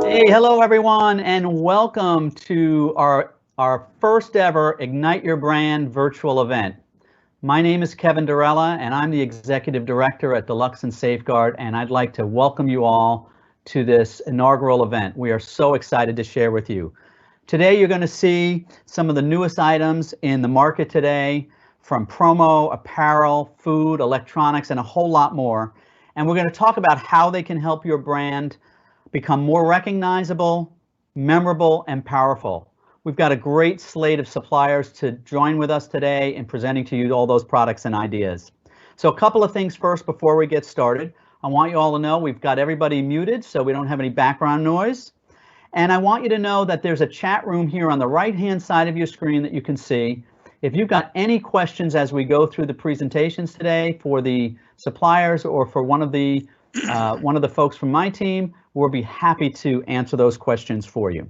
Hey, hello everyone, and welcome to our first ever Ignite Your Brand virtual event. My name is Kevin Durella, and I'm the Executive Director at Deluxe and Safeguard, and I'd like to welcome you all to this inaugural event. We are so excited to share with you. Today you're going to see some of the newest items in the market today, from promo, apparel, food, electronics, and a whole lot more. And we're going to talk about how they can help your brand become more recognizable, memorable, and powerful. We've got a great slate of suppliers to join with us today in presenting to you all those products and ideas. So a couple of things first before we get started. I want you all to know we've got everybody muted so we don't have any background noise. And I want you to know that there's a chat room here on the right-hand side of your screen that you can see. If you've got any questions as we go through the presentations today for the suppliers or for one of the folks from my team, we'll be happy to answer those questions for you.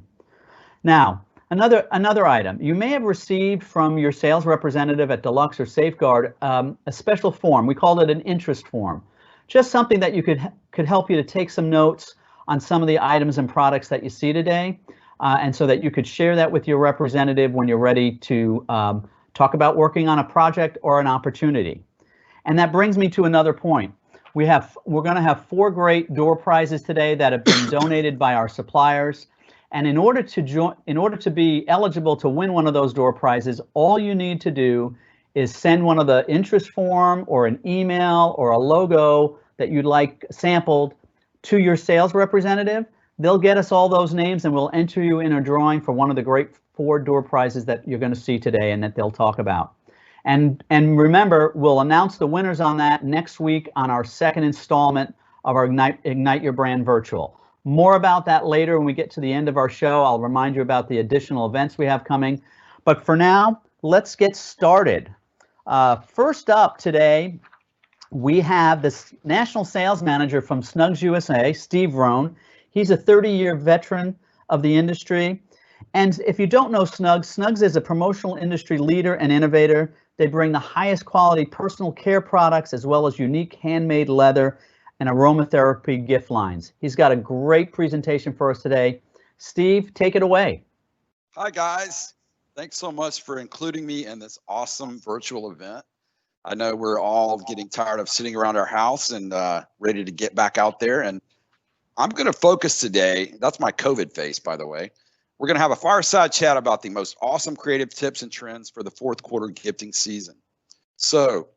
Now, another item. You may have received from your sales representative at Deluxe or Safeguard a special form. We called it an interest form. Just something that you could help you to take some notes on some of the items and products that you see today, and so that you could share that with your representative when you're ready to talk about working on a project or an opportunity. And that brings me to another point. We're going to have 4 great door prizes today that have been donated by our suppliers. And in order to be eligible to win one of those door prizes, all you need to do is send one of the interest form or an email or a logo that you'd like sampled to your sales representative. They'll get us all those names and we'll enter you in a drawing for one of the great 4 door prizes that you're going to see today and that they'll talk about. And remember, we'll announce the winners on that next week on our second installment of our Ignite Your Brand Virtual. More about that later when we get to the end of our show. I'll remind you about the additional events we have coming. But for now, let's get started. First up today, we have this National Sales Manager from Snuggs USA, Steve Rohn. He's a 30-year veteran of the industry. And if you don't know Snuggs, Snuggs is a promotional industry leader and innovator. They bring the highest quality personal care products as well as unique handmade leather and aromatherapy gift lines. He's got a great presentation for us today. Steve, take it away. Hi, guys. Thanks so much for including me in this awesome virtual event. I know we're all getting tired of sitting around our house and ready to get back out there. And I'm going to focus today. That's my COVID face, by the way. We're going to have a fireside chat about the most awesome creative tips and trends for the 4th quarter gifting season. So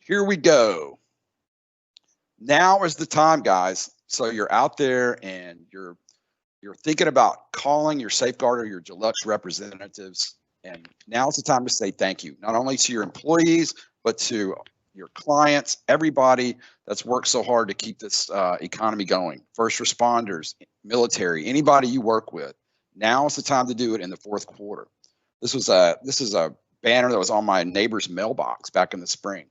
here we go. Now is the time, guys. So you're out there and you're thinking about calling your Safeguard or your Deluxe representatives. And now is the time to say thank you, not only to your employees, but to your clients, everybody that's worked so hard to keep this economy going. First responders, military, anybody you work with. Now is the time to do it in the 4th quarter. This is a banner that was on my neighbor's mailbox back in the spring.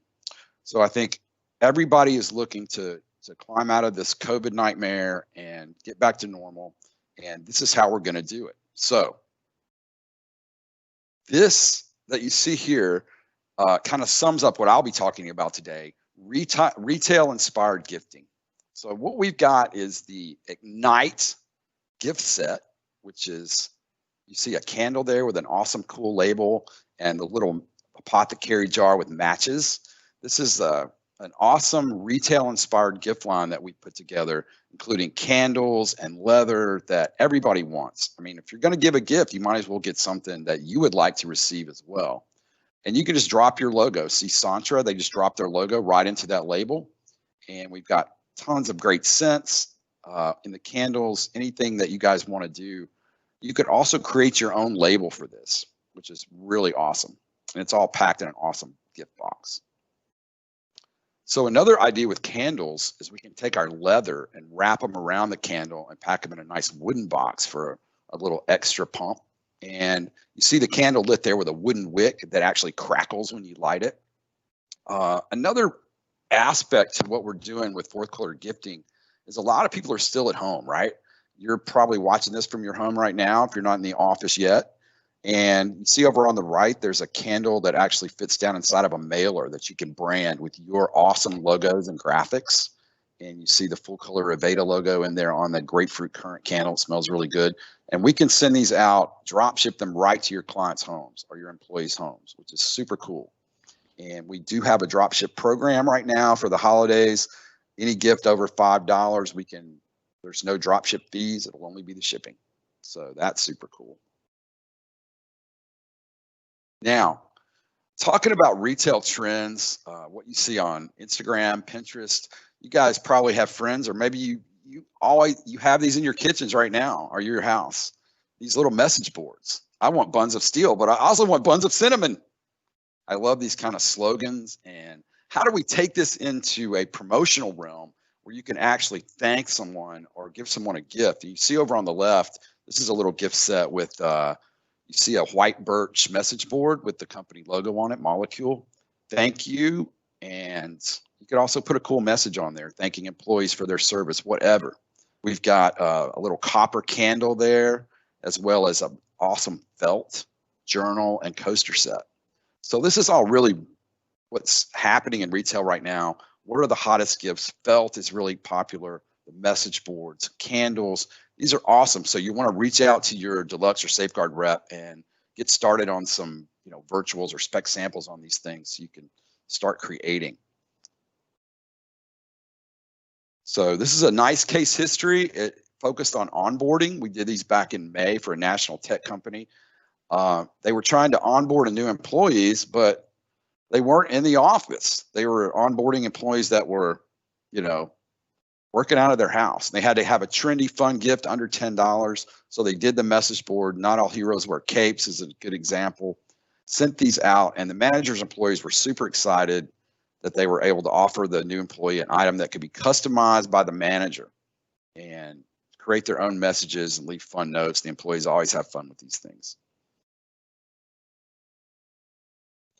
So I think everybody is looking to climb out of this COVID nightmare and get back to normal. And this is how we're going to do it. So this that you see here kind of sums up what I'll be talking about today, retail inspired gifting. So what we've got is the Ignite gift set, which is, you see a candle there with an awesome cool label and the little apothecary jar with matches. This is an awesome retail inspired gift line that we put together, including candles and leather that everybody wants. I mean, if you're going to give a gift, you might as well get something that you would like to receive as well. And you can just drop your logo. See Santra, they just dropped their logo right into that label. And we've got tons of great scents in the candles, anything that you guys want to do. You could also create your own label for this, which is really awesome. And it's all packed in an awesome gift box. So another idea with candles is we can take our leather and wrap them around the candle and pack them in a nice wooden box for a little extra pump. And you see the candle lit there with a wooden wick that actually crackles when you light it. Another aspect to what we're doing with 4th quarter gifting is a lot of people are still at home, right? You're probably watching this from your home right now if you're not in the office yet. And you see over on the right, there's a candle that actually fits down inside of a mailer that you can brand with your awesome logos and graphics. and you see the full color Aveda logo in there on the grapefruit currant candle. It smells really good. And we can send these out, drop ship them right to your clients' homes or your employees' homes, which is super cool. And we do have a drop ship program right now for the holidays. Any gift over $5, there's no drop ship fees. It'll only be the shipping. So that's super cool. Now, talking about retail trends, what you see on Instagram, Pinterest, you guys probably have friends, or maybe you have these in your kitchens right now or your house. These little message boards. I want buns of steel, but I also want buns of cinnamon. I love these kind of slogans. And how do we take this into a promotional realm where you can actually thank someone or give someone a gift? You see over on the left, this is a little gift set with, you see a white birch message board with the company logo on it, Molecule. Thank you. And you could also put a cool message on there, thanking employees for their service, whatever. We've got a little copper candle there, as well as an awesome felt journal and coaster set. So this is all really what's happening in retail right now. What are the hottest gifts? Felt is really popular. The message boards, candles, these are awesome. So you want to reach out to your Deluxe or Safeguard rep and get started on some, virtuals or spec samples on these things so you can start creating. So this is a nice case history. It focused on onboarding. We did these back in May for a national tech company. They were trying to onboard a new employees, but they weren't in the office. They were onboarding employees that were, working out of their house. They had to have a trendy, fun gift under $10. So they did the message board. Not all heroes wear capes is a good example. Sent these out, and the manager's employees were super excited that they were able to offer the new employee an item that could be customized by the manager and create their own messages and leave fun notes. The employees always have fun with these things.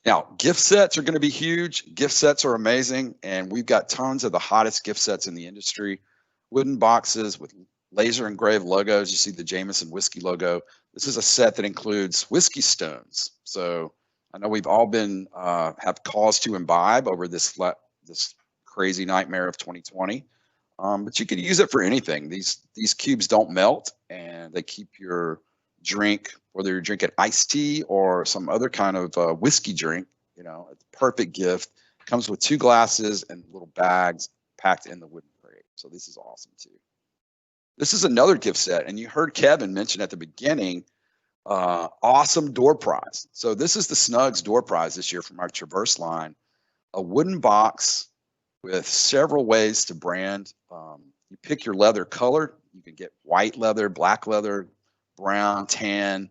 Now, gift sets are going to be huge. Gift sets are amazing, and we've got tons of the hottest gift sets in the industry. Wooden boxes with laser engraved logos. You see the Jameson whiskey logo. This is a set that includes whiskey stones. So I know we've all been have cause to imbibe over this crazy nightmare of 2020, but you could use it for anything. These cubes don't melt, and they keep your drink, whether you're drinking iced tea or some other kind of whiskey drink, it's a perfect gift. It comes with 2 glasses and little bags packed in the wooden crate. So this is awesome too. This is another gift set, and you heard Kevin mention at the beginning, awesome door prize. So this is the Snuggs door prize this year from our Traverse line, a wooden box with several ways to brand. You pick your leather color. You can get white leather, black leather, brown, tan,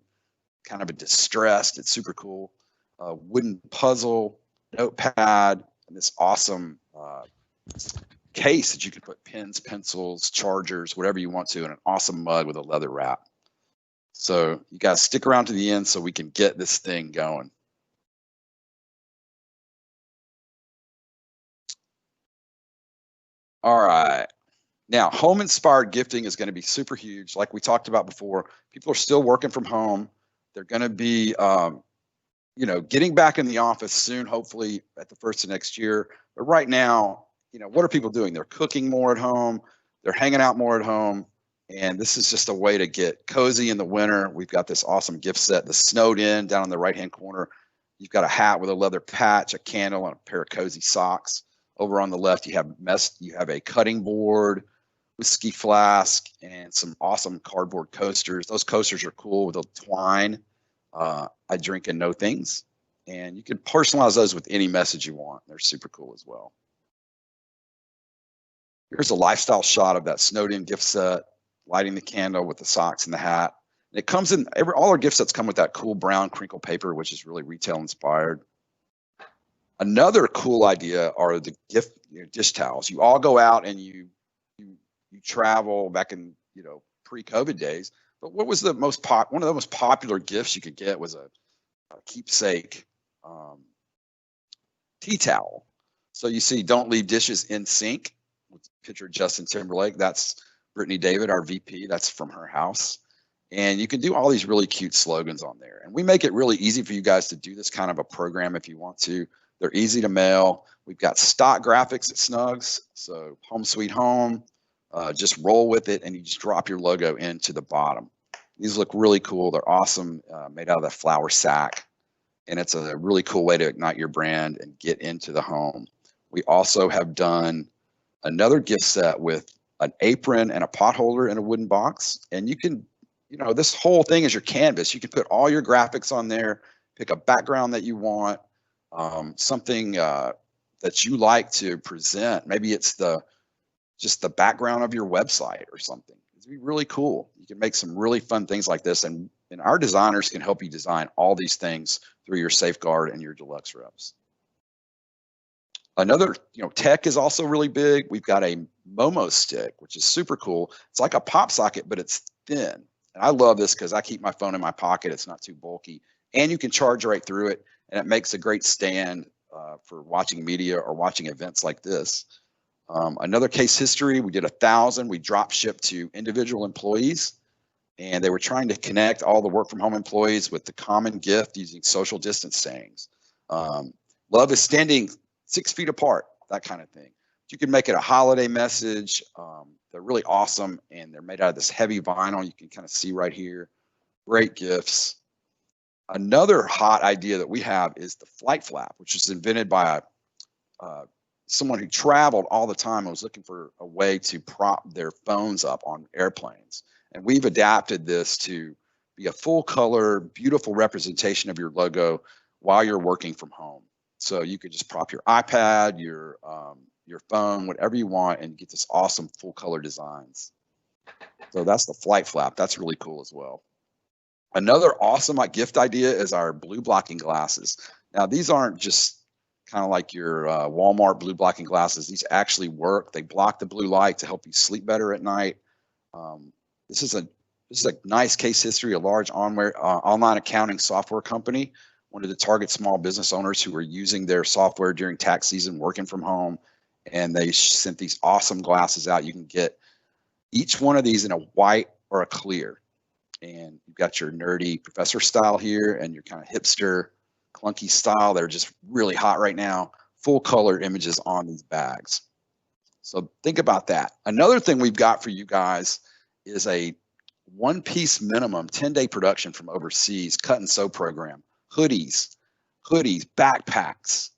kind of a distressed. It's super cool. Wooden puzzle, notepad, and this awesome case that you can put pens, pencils, chargers, whatever you want to, and an awesome mug with a leather wrap. So you guys stick around to the end so we can get this thing going. All right. Now, home-inspired gifting is going to be super huge. Like we talked about before, people are still working from home. They're going to be, getting back in the office soon, hopefully at the first of next year. But right now, what are people doing? They're cooking more at home. They're hanging out more at home. And this is just a way to get cozy in the winter. We've got this awesome gift set, the Snowed In down in the right-hand corner. You've got a hat with a leather patch, a candle, and a pair of cozy socks. Over on the left, you have a cutting board, whiskey flask, and some awesome cardboard coasters. Those coasters are cool with a twine. I drink and know things. And you can personalize those with any message you want. They're super cool as well. Here's a lifestyle shot of that Snowed In gift set, lighting the candle with the socks and the hat. And it comes in, all our gift sets come with that cool brown crinkle paper, which is really retail inspired. Another cool idea are the dish towels. You all go out and you travel back in, pre-COVID days. But what was one of the most popular gifts you could get was a keepsake tea towel. So you see, don't leave dishes in sink. With a picture of Justin Timberlake. That's Brittany David, our VP. That's from her house. And you can do all these really cute slogans on there. And we make it really easy for you guys to do this kind of a program if you want to. They're easy to mail. We've got stock graphics at Snuggs, so home sweet home. Just roll with it, and you just drop your logo into the bottom. These look really cool. They're awesome, made out of that flour sack, and it's a really cool way to ignite your brand and get into the home. We also have done another gift set with an apron and a pot holder in a wooden box, and you can, this whole thing is your canvas. You can put all your graphics on there, pick a background that you want, something that you like to present. Maybe it's just the background of your website or something. It'd be really cool. You can make some really fun things like this, and our designers can help you design all these things through your Safeguard and your Deluxe reps. Another, tech is also really big. We've got a Momo stick, which is super cool. It's like a pop socket, but it's thin. And I love this because I keep my phone in my pocket. It's not too bulky, and you can charge right through it, and it makes a great stand for watching media or watching events like this. Another case history, we did 1,000. We drop shipped to individual employees, and they were trying to connect all the work from home employees with the common gift using social distance sayings. Love is standing 6 feet apart, that kind of thing. You can make it a holiday message. They're really awesome, and they're made out of this heavy vinyl. You can kind of see right here. Great gifts. Another hot idea that we have is the flight flap, which was invented by someone who traveled all the time and was looking for a way to prop their phones up on airplanes. And we've adapted this to be a full color, beautiful representation of your logo while you're working from home. So you could just prop your iPad, your phone, whatever you want, and get this awesome full color designs. So that's the flight flap. That's really cool as well. Another awesome gift idea is our blue blocking glasses. Now, these aren't just kind of like your Walmart blue blocking glasses. These actually work. They block the blue light to help you sleep better at night. This is a nice case history. A large online accounting software company wanted to target small business owners who were using their software during tax season, working from home, and they sent these awesome glasses out. You can get each one of these in a white or a clear, and you've got your nerdy professor style here and your kind of hipster clunky style. They're just really hot right now. Full color images on these bags. So think about that. Another thing we've got for you guys is a one-piece minimum 10-day production from overseas cut and sew program. Hoodies, backpacks,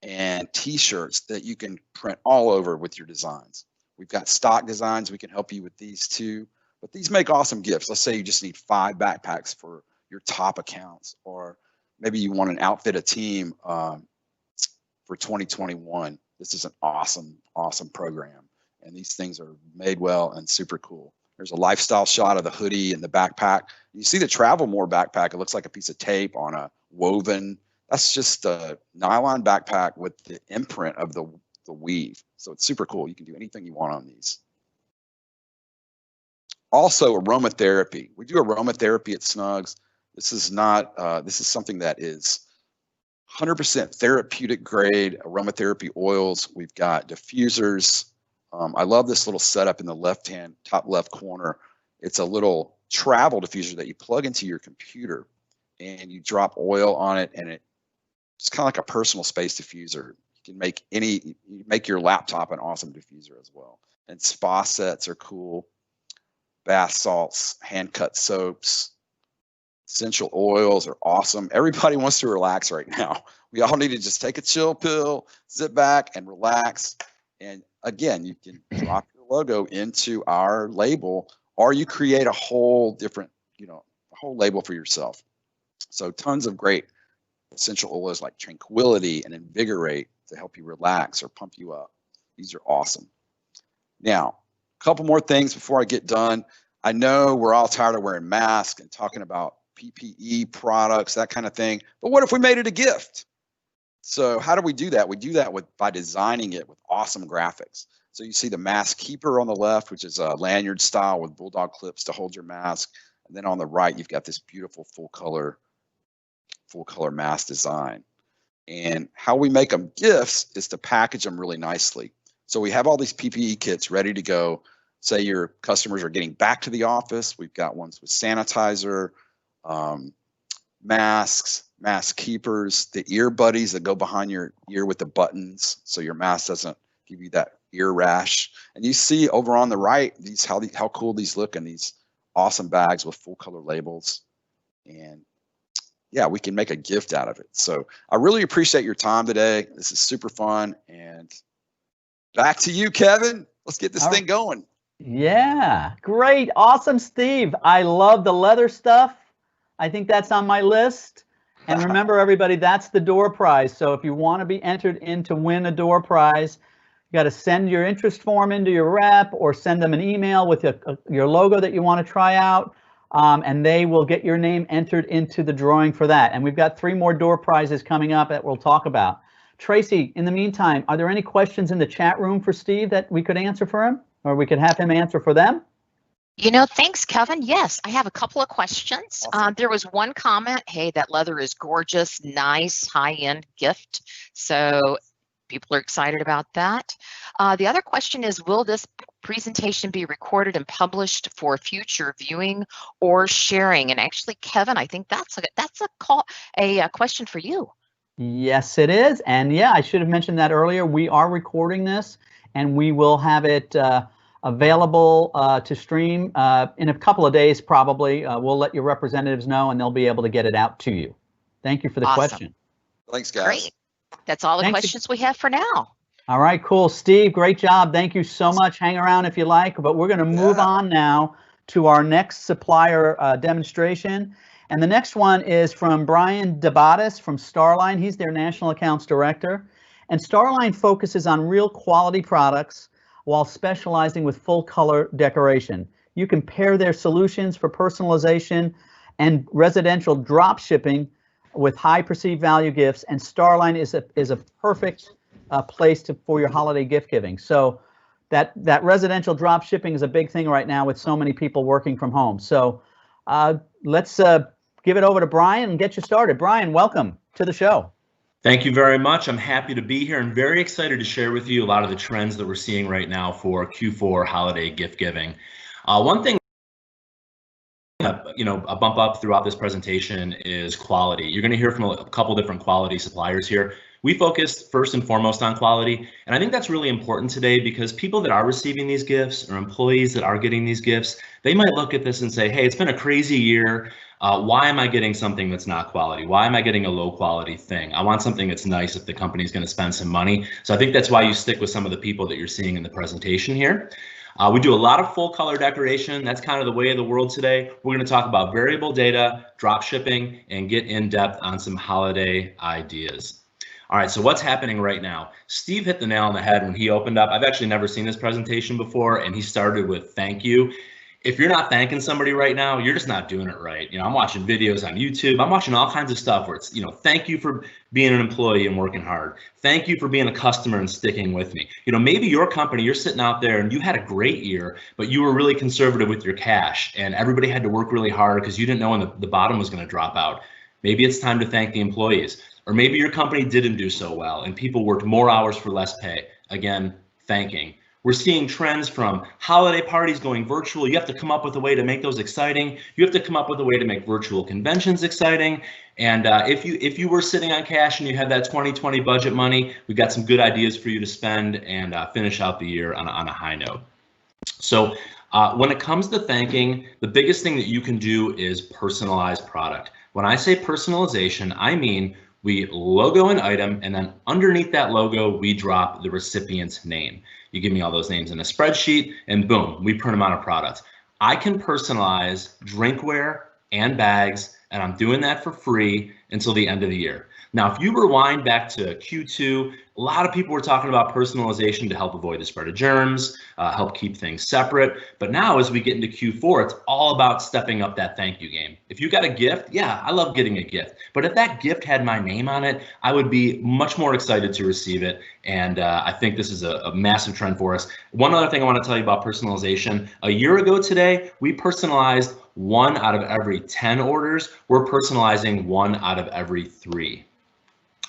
and t-shirts that you can print all over with your designs. We've got stock designs. We can help you with these too, but these make awesome gifts. Let's say you just need 5 backpacks for your top accounts, or maybe you want to outfit a team for 2021. This is an awesome program, and these things are made well and super cool. There's a lifestyle shot of the hoodie and the backpack. You see the Travelmore backpack. It looks like a piece of tape on a woven. That's just a nylon backpack with the imprint of the weave. So it's super cool. You can do anything you want on these. Also, aromatherapy. We do aromatherapy at Snuggs. This is not. This is something that is 100% therapeutic grade aromatherapy oils. We've got diffusers. I love this little setup in the top left corner. It's a little travel diffuser that you plug into your computer, and you drop oil on it, and it's kind of like a personal space diffuser. You can make your laptop an awesome diffuser as well. And spa sets are cool. Bath salts, hand cut soaps, essential oils are awesome. Everybody wants to relax right now. We all need to just take a chill pill, sit back and relax. And again, you can drop your logo into our label, or you create a whole different, a whole label for yourself. So tons of great essential oils like Tranquility and Invigorate to help you relax or pump you up. These are awesome. Now, a couple more things before I get done. I know we're all tired of wearing masks and talking about PPE products, that kind of thing. But what if we made it a gift? So how do we do that? We do that by designing it with awesome graphics. So you see the mask keeper on the left, which is a lanyard style with bulldog clips to hold your mask. And then on the right, you've got this beautiful full color mask design. And how we make them gifts is to package them really nicely. So we have all these PPE kits ready to go. Say your customers are getting back to the office. We've got ones with sanitizer, masks, mask keepers, the ear buddies that go behind your ear with the buttons so your mask doesn't give you that ear rash. And you see over on the right how cool these look in these awesome bags with full color labels. And yeah, we can make a gift out of it. So I really appreciate your time today. This is super fun. And back to you, Kevin. Let's get this thing going. Yeah, great. Awesome, Steve. I love the leather stuff. I think that's on my list. And remember, everybody, that's the door prize. So if you want to be entered in to win a door prize, you got to send your interest form into your rep or send them an email with your logo that you want to try out. And they will get your name entered into the drawing for that. And we've got 3 more door prizes coming up that we'll talk about. Tracy, in the meantime, are there any questions in the chat room for Steve that we could answer for him, or we could have him answer for them? You know, thanks, Kevin. Yes, I have a couple of questions. Awesome. There was one comment, hey, that leather is gorgeous, nice, high-end gift. So people are excited about that. The other question is, will this presentation be recorded and published for future viewing or sharing? And actually, Kevin, I think that's a question for you. Yes, it is. And yeah, I should have mentioned that earlier. We are recording this, and we will have it available to stream in a couple of days, probably. We'll let your representatives know, and they'll be able to get it out to you. Thank you for the question. Thanks, guys. Great. That's all the questions we have for now. All right, cool. Steve, great job. Thank you so much. Hang around if you like, but we're going to move on now to our next supplier demonstration. And the next one is from Brian DeBatis from Starline. He's their National Accounts Director. And Starline focuses on real quality products while specializing with full color decoration. You can pair their solutions for personalization and residential drop shipping with high perceived value gifts. And Starline is a perfect place for your holiday gift giving. So that residential drop shipping is a big thing right now with so many people working from home. So let's give it over to Brian and get you started. Brian, welcome to the show. Thank you very much. I'm happy to be here and very excited to share with you a lot of the trends that we're seeing right now for Q4 holiday gift giving. One thing, a bump up throughout this presentation is quality. You're going to hear from a couple different quality suppliers here. We focus first and foremost on quality, and I think that's really important today because people that are receiving these gifts or employees that are getting these gifts, they might look at this and say, hey, it's been a crazy year. Why am I getting something that's not quality? Why am I getting a low quality thing? I want something that's nice if the company's going to spend some money. So I think that's why you stick with some of the people that you're seeing in the presentation here. We do a lot of full color decoration. That's kind of the way of the world today. We're going to talk about variable data, drop shipping, and get in depth on some holiday ideas. All right, so what's happening right now? Steve hit the nail on the head when he opened up. I've actually never seen this presentation before, and he started with thank you. If you're not thanking somebody right now, you're just not doing it right. I'm watching videos on YouTube. I'm watching all kinds of stuff where it's, thank you for being an employee and working hard. Thank you for being a customer and sticking with me. Maybe your company, you're sitting out there and you had a great year, but you were really conservative with your cash and everybody had to work really hard because you didn't know when the bottom was going to drop out. Maybe it's time to thank the employees. Or maybe your company didn't do so well and people worked more hours for less pay. Again, thanking. We're seeing trends from holiday parties going virtual. You have to come up with a way to make those exciting. You have to come up with a way to make virtual conventions exciting. And if you were sitting on cash and you have that 2020 budget money, we've got some good ideas for you to spend and finish out the year on a high note. So when it comes to thanking, the biggest thing that you can do is personalize product. When I say personalization, I mean we logo an item and then underneath that logo, we drop the recipient's name. You give me all those names in a spreadsheet and boom, we print them on a product. I can personalize drinkware and bags, and I'm doing that for free until the end of the year. Now, if you rewind back to Q2, a lot of people were talking about personalization to help avoid the spread of germs, help keep things separate. But now as we get into Q4, it's all about stepping up that thank you game. If you got a gift, yeah, I love getting a gift. But if that gift had my name on it, I would be much more excited to receive it. And I think this is a massive trend for us. One other thing I want to tell you about personalization. A year ago today, we personalized 1 out of every 10 orders. We're personalizing 1 out of every 3.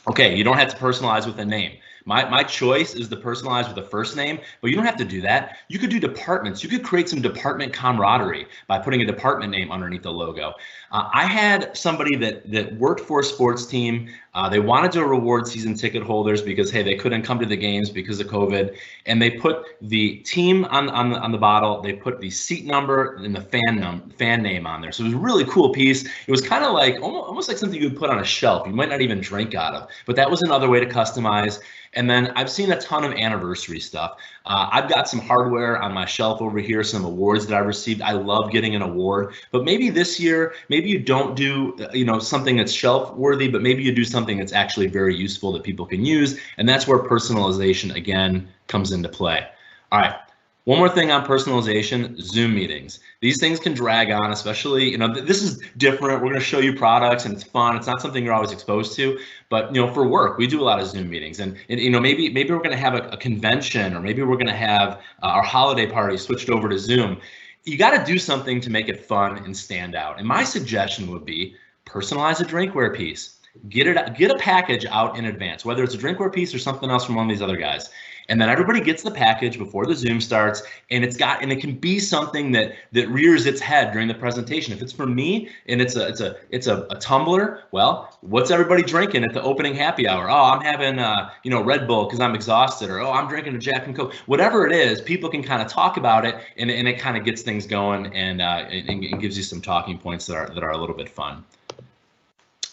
Okay, you don't have to personalize with a name, My choice is the personalized with a first name, but you don't have to do that. You could do departments. You could create some department camaraderie by putting a department name underneath the logo. I had somebody that worked for a sports team. They wanted to reward season ticket holders because, hey, they couldn't come to the games because of COVID, and they put the team on the bottle. They put the seat number and the fan name on there. So it was a really cool piece. It was kind of like almost like something you would put on a shelf. You might not even drink out of, but that was another way to customize. And then I've seen a ton of anniversary stuff. I've got some hardware on my shelf over here, some awards that I've received. I love getting an award, but maybe this year, maybe you don't do, something that's shelf worthy, but maybe you do something that's actually very useful that people can use. And that's where personalization again comes into play. All right. One more thing on personalization, Zoom meetings. These things can drag on, especially, this is different. We're going to show you products and it's fun. It's not something you're always exposed to, but, for work, we do a lot of Zoom meetings and maybe we're going to have a convention, or maybe we're going to have our holiday party switched over to Zoom. You got to do something to make it fun and stand out. And my suggestion would be personalize a drinkware piece. Get a package out in advance, whether it's a drinkware piece or something else from one of these other guys. And then everybody gets the package before the Zoom starts, and it can be something that rears its head during the presentation. If it's for me and it's a tumbler, well, what's everybody drinking at the opening happy hour? Oh, I'm having Red Bull because I'm exhausted, or oh, I'm drinking a Jack and Coke. Whatever it is, people can kind of talk about it, and it kind of gets things going, and it gives you some talking points that are a little bit fun.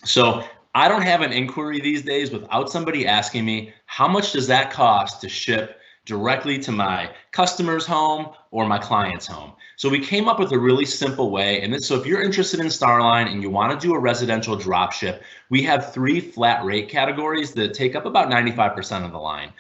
So I don't have an inquiry these days without somebody asking me, how much does that cost to ship directly to my customer's home or my client's home? So we came up with a really simple way. And so if you're interested in Starline and you want to do a residential drop ship, we have 3 flat rate categories that take up about 95% of the line.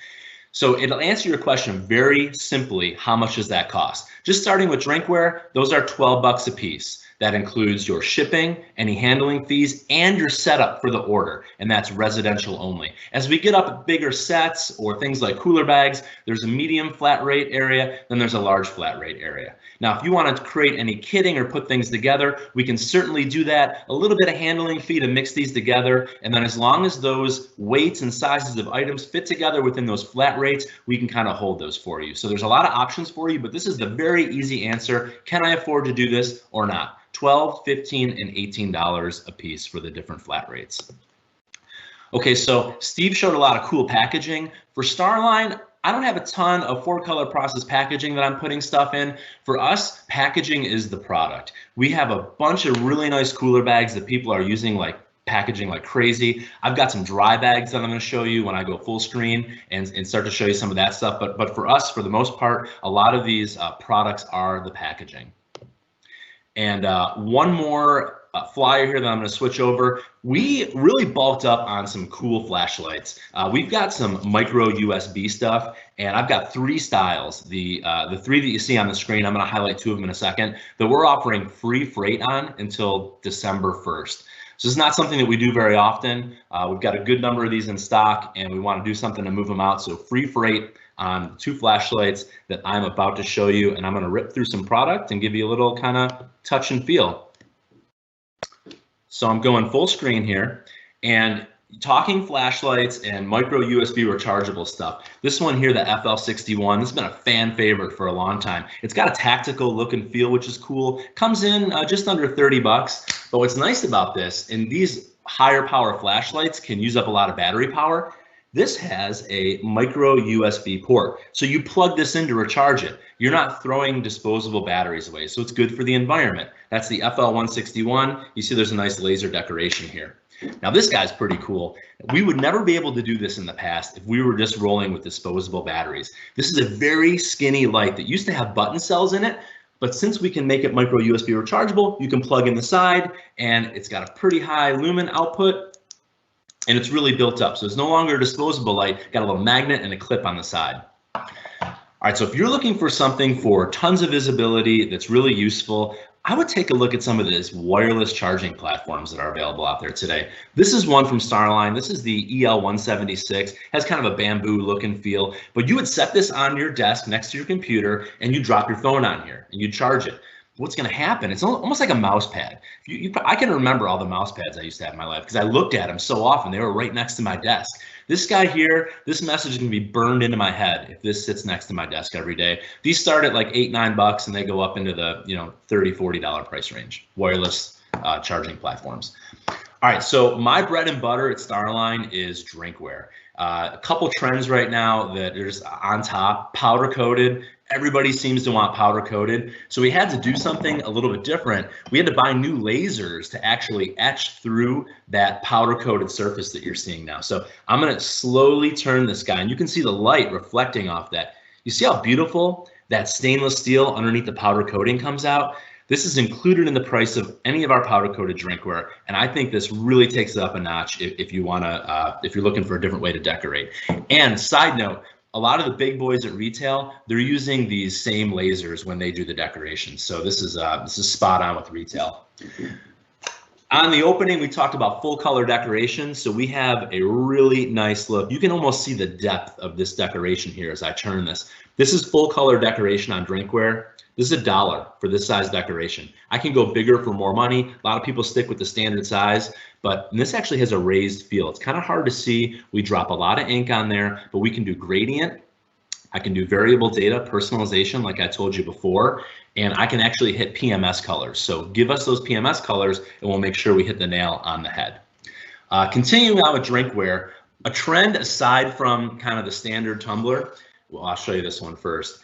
So it'll answer your question very simply. How much does that cost? Just starting with drinkware, those are $12 a piece. That includes your shipping, any handling fees, and your setup for the order, and that's residential only. As we get up bigger sets or things like cooler bags, there's a medium flat rate area, then there's a large flat rate area. Now, if you want to create any kitting or put things together, we can certainly do that. A little bit of handling fee to mix these together, and then as long as those weights and sizes of items fit together within those flat rates, we can kind of hold those for you. So there's a lot of options for you, but this is the very easy answer. Can I afford to do this or not? $12, $15, and $18 a piece for the different flat rates. Okay, so Steve showed a lot of cool packaging. For Starline, I don't have a ton of 4-color process packaging that I'm putting stuff in. For us, packaging is the product. We have a bunch of really nice cooler bags that people are using packaging like crazy. I've got some dry bags that I'm going to show you when I go full screen and start to show you some of that stuff. But for us, for the most part, a lot of these products are the packaging. And one more flyer here that I'm going to switch over. We really bulked up on some cool flashlights. We've got some micro USB stuff, and I've got 3 styles. The 3 that you see on the screen, I'm going to highlight 2 of them in a second, that we're offering free freight on until December 1st. So it's not something that we do very often. We've got a good number of these in stock, and we want to do something to move them out. So free freight on 2 flashlights that I'm about to show you, and I'm going to rip through some product and give you a little kind of touch and feel. So I'm going full screen here, and talking flashlights and micro USB rechargeable stuff. This one here, the FL61, this has been a fan favorite for a long time. It's got a tactical look and feel, which is cool. Comes in just under $30. But what's nice about this, and these higher power flashlights can use up a lot of battery power. This has a micro USB port. So you plug this in to recharge it. You're not throwing disposable batteries away. So it's good for the environment. That's the FL161. You see there's a nice laser decoration here. Now this guy's pretty cool. We would never be able to do this in the past if we were just rolling with disposable batteries. This is a very skinny light that used to have button cells in it, but since we can make it micro USB rechargeable, you can plug in the side, and it's got a pretty high lumen output, and it's really built up. So it's no longer a disposable light, got a little magnet and a clip on the side. All right, so if you're looking for something for tons of visibility that's really useful, I would take a look at some of these wireless charging platforms that are available out there today. This is one from Starline. This is the EL176. Has kind of a bamboo look and feel, but you would set this on your desk next to your computer and you drop your phone on here and you charge it. what's going to happen? It's almost like a mouse pad. I can remember all the mouse pads I used to have in my life because I looked at them so often. They were right next to my desk. This guy here, this message is going to be burned into my head if this sits next to my desk every day. These start at like $8, $9 and they go up into the $30, $40 price range. Wireless charging platforms. All right, so my bread and butter at Starline is drinkware. A couple trends right now that are just on top, powder coated. Everybody seems to want powder coated. So we had to do something a little bit different. We had to buy new lasers to actually etch through that powder coated surface that you're seeing now. So I'm gonna slowly turn this guy and you can see the light reflecting off that. You see how beautiful that stainless steel underneath the powder coating comes out? This is included in the price of any of our powder coated drinkware, and I think this really takes it up a notch if you want to, if you're looking for a different way to decorate. And side note, a lot of the big boys at retail, they're using these same lasers when they do the decorations. So this is spot on with retail. On the opening, we talked about full color decoration. So we have a really nice look. You can almost see the depth of this decoration here as I turn this. This is full color decoration on drinkware. This is $1 for this size decoration. I can go bigger for more money. A lot of people stick with the standard size, but this actually has a raised feel. It's kind of hard to see. We drop a lot of ink on there, but we can do gradient. I can do variable data personalization like I told you before, and I can actually hit PMS colors. So give us those PMS colors and we'll make sure we hit the nail on the head. Continuing on with drinkware, a trend aside from kind of the standard tumbler, well, I'll show you this one first.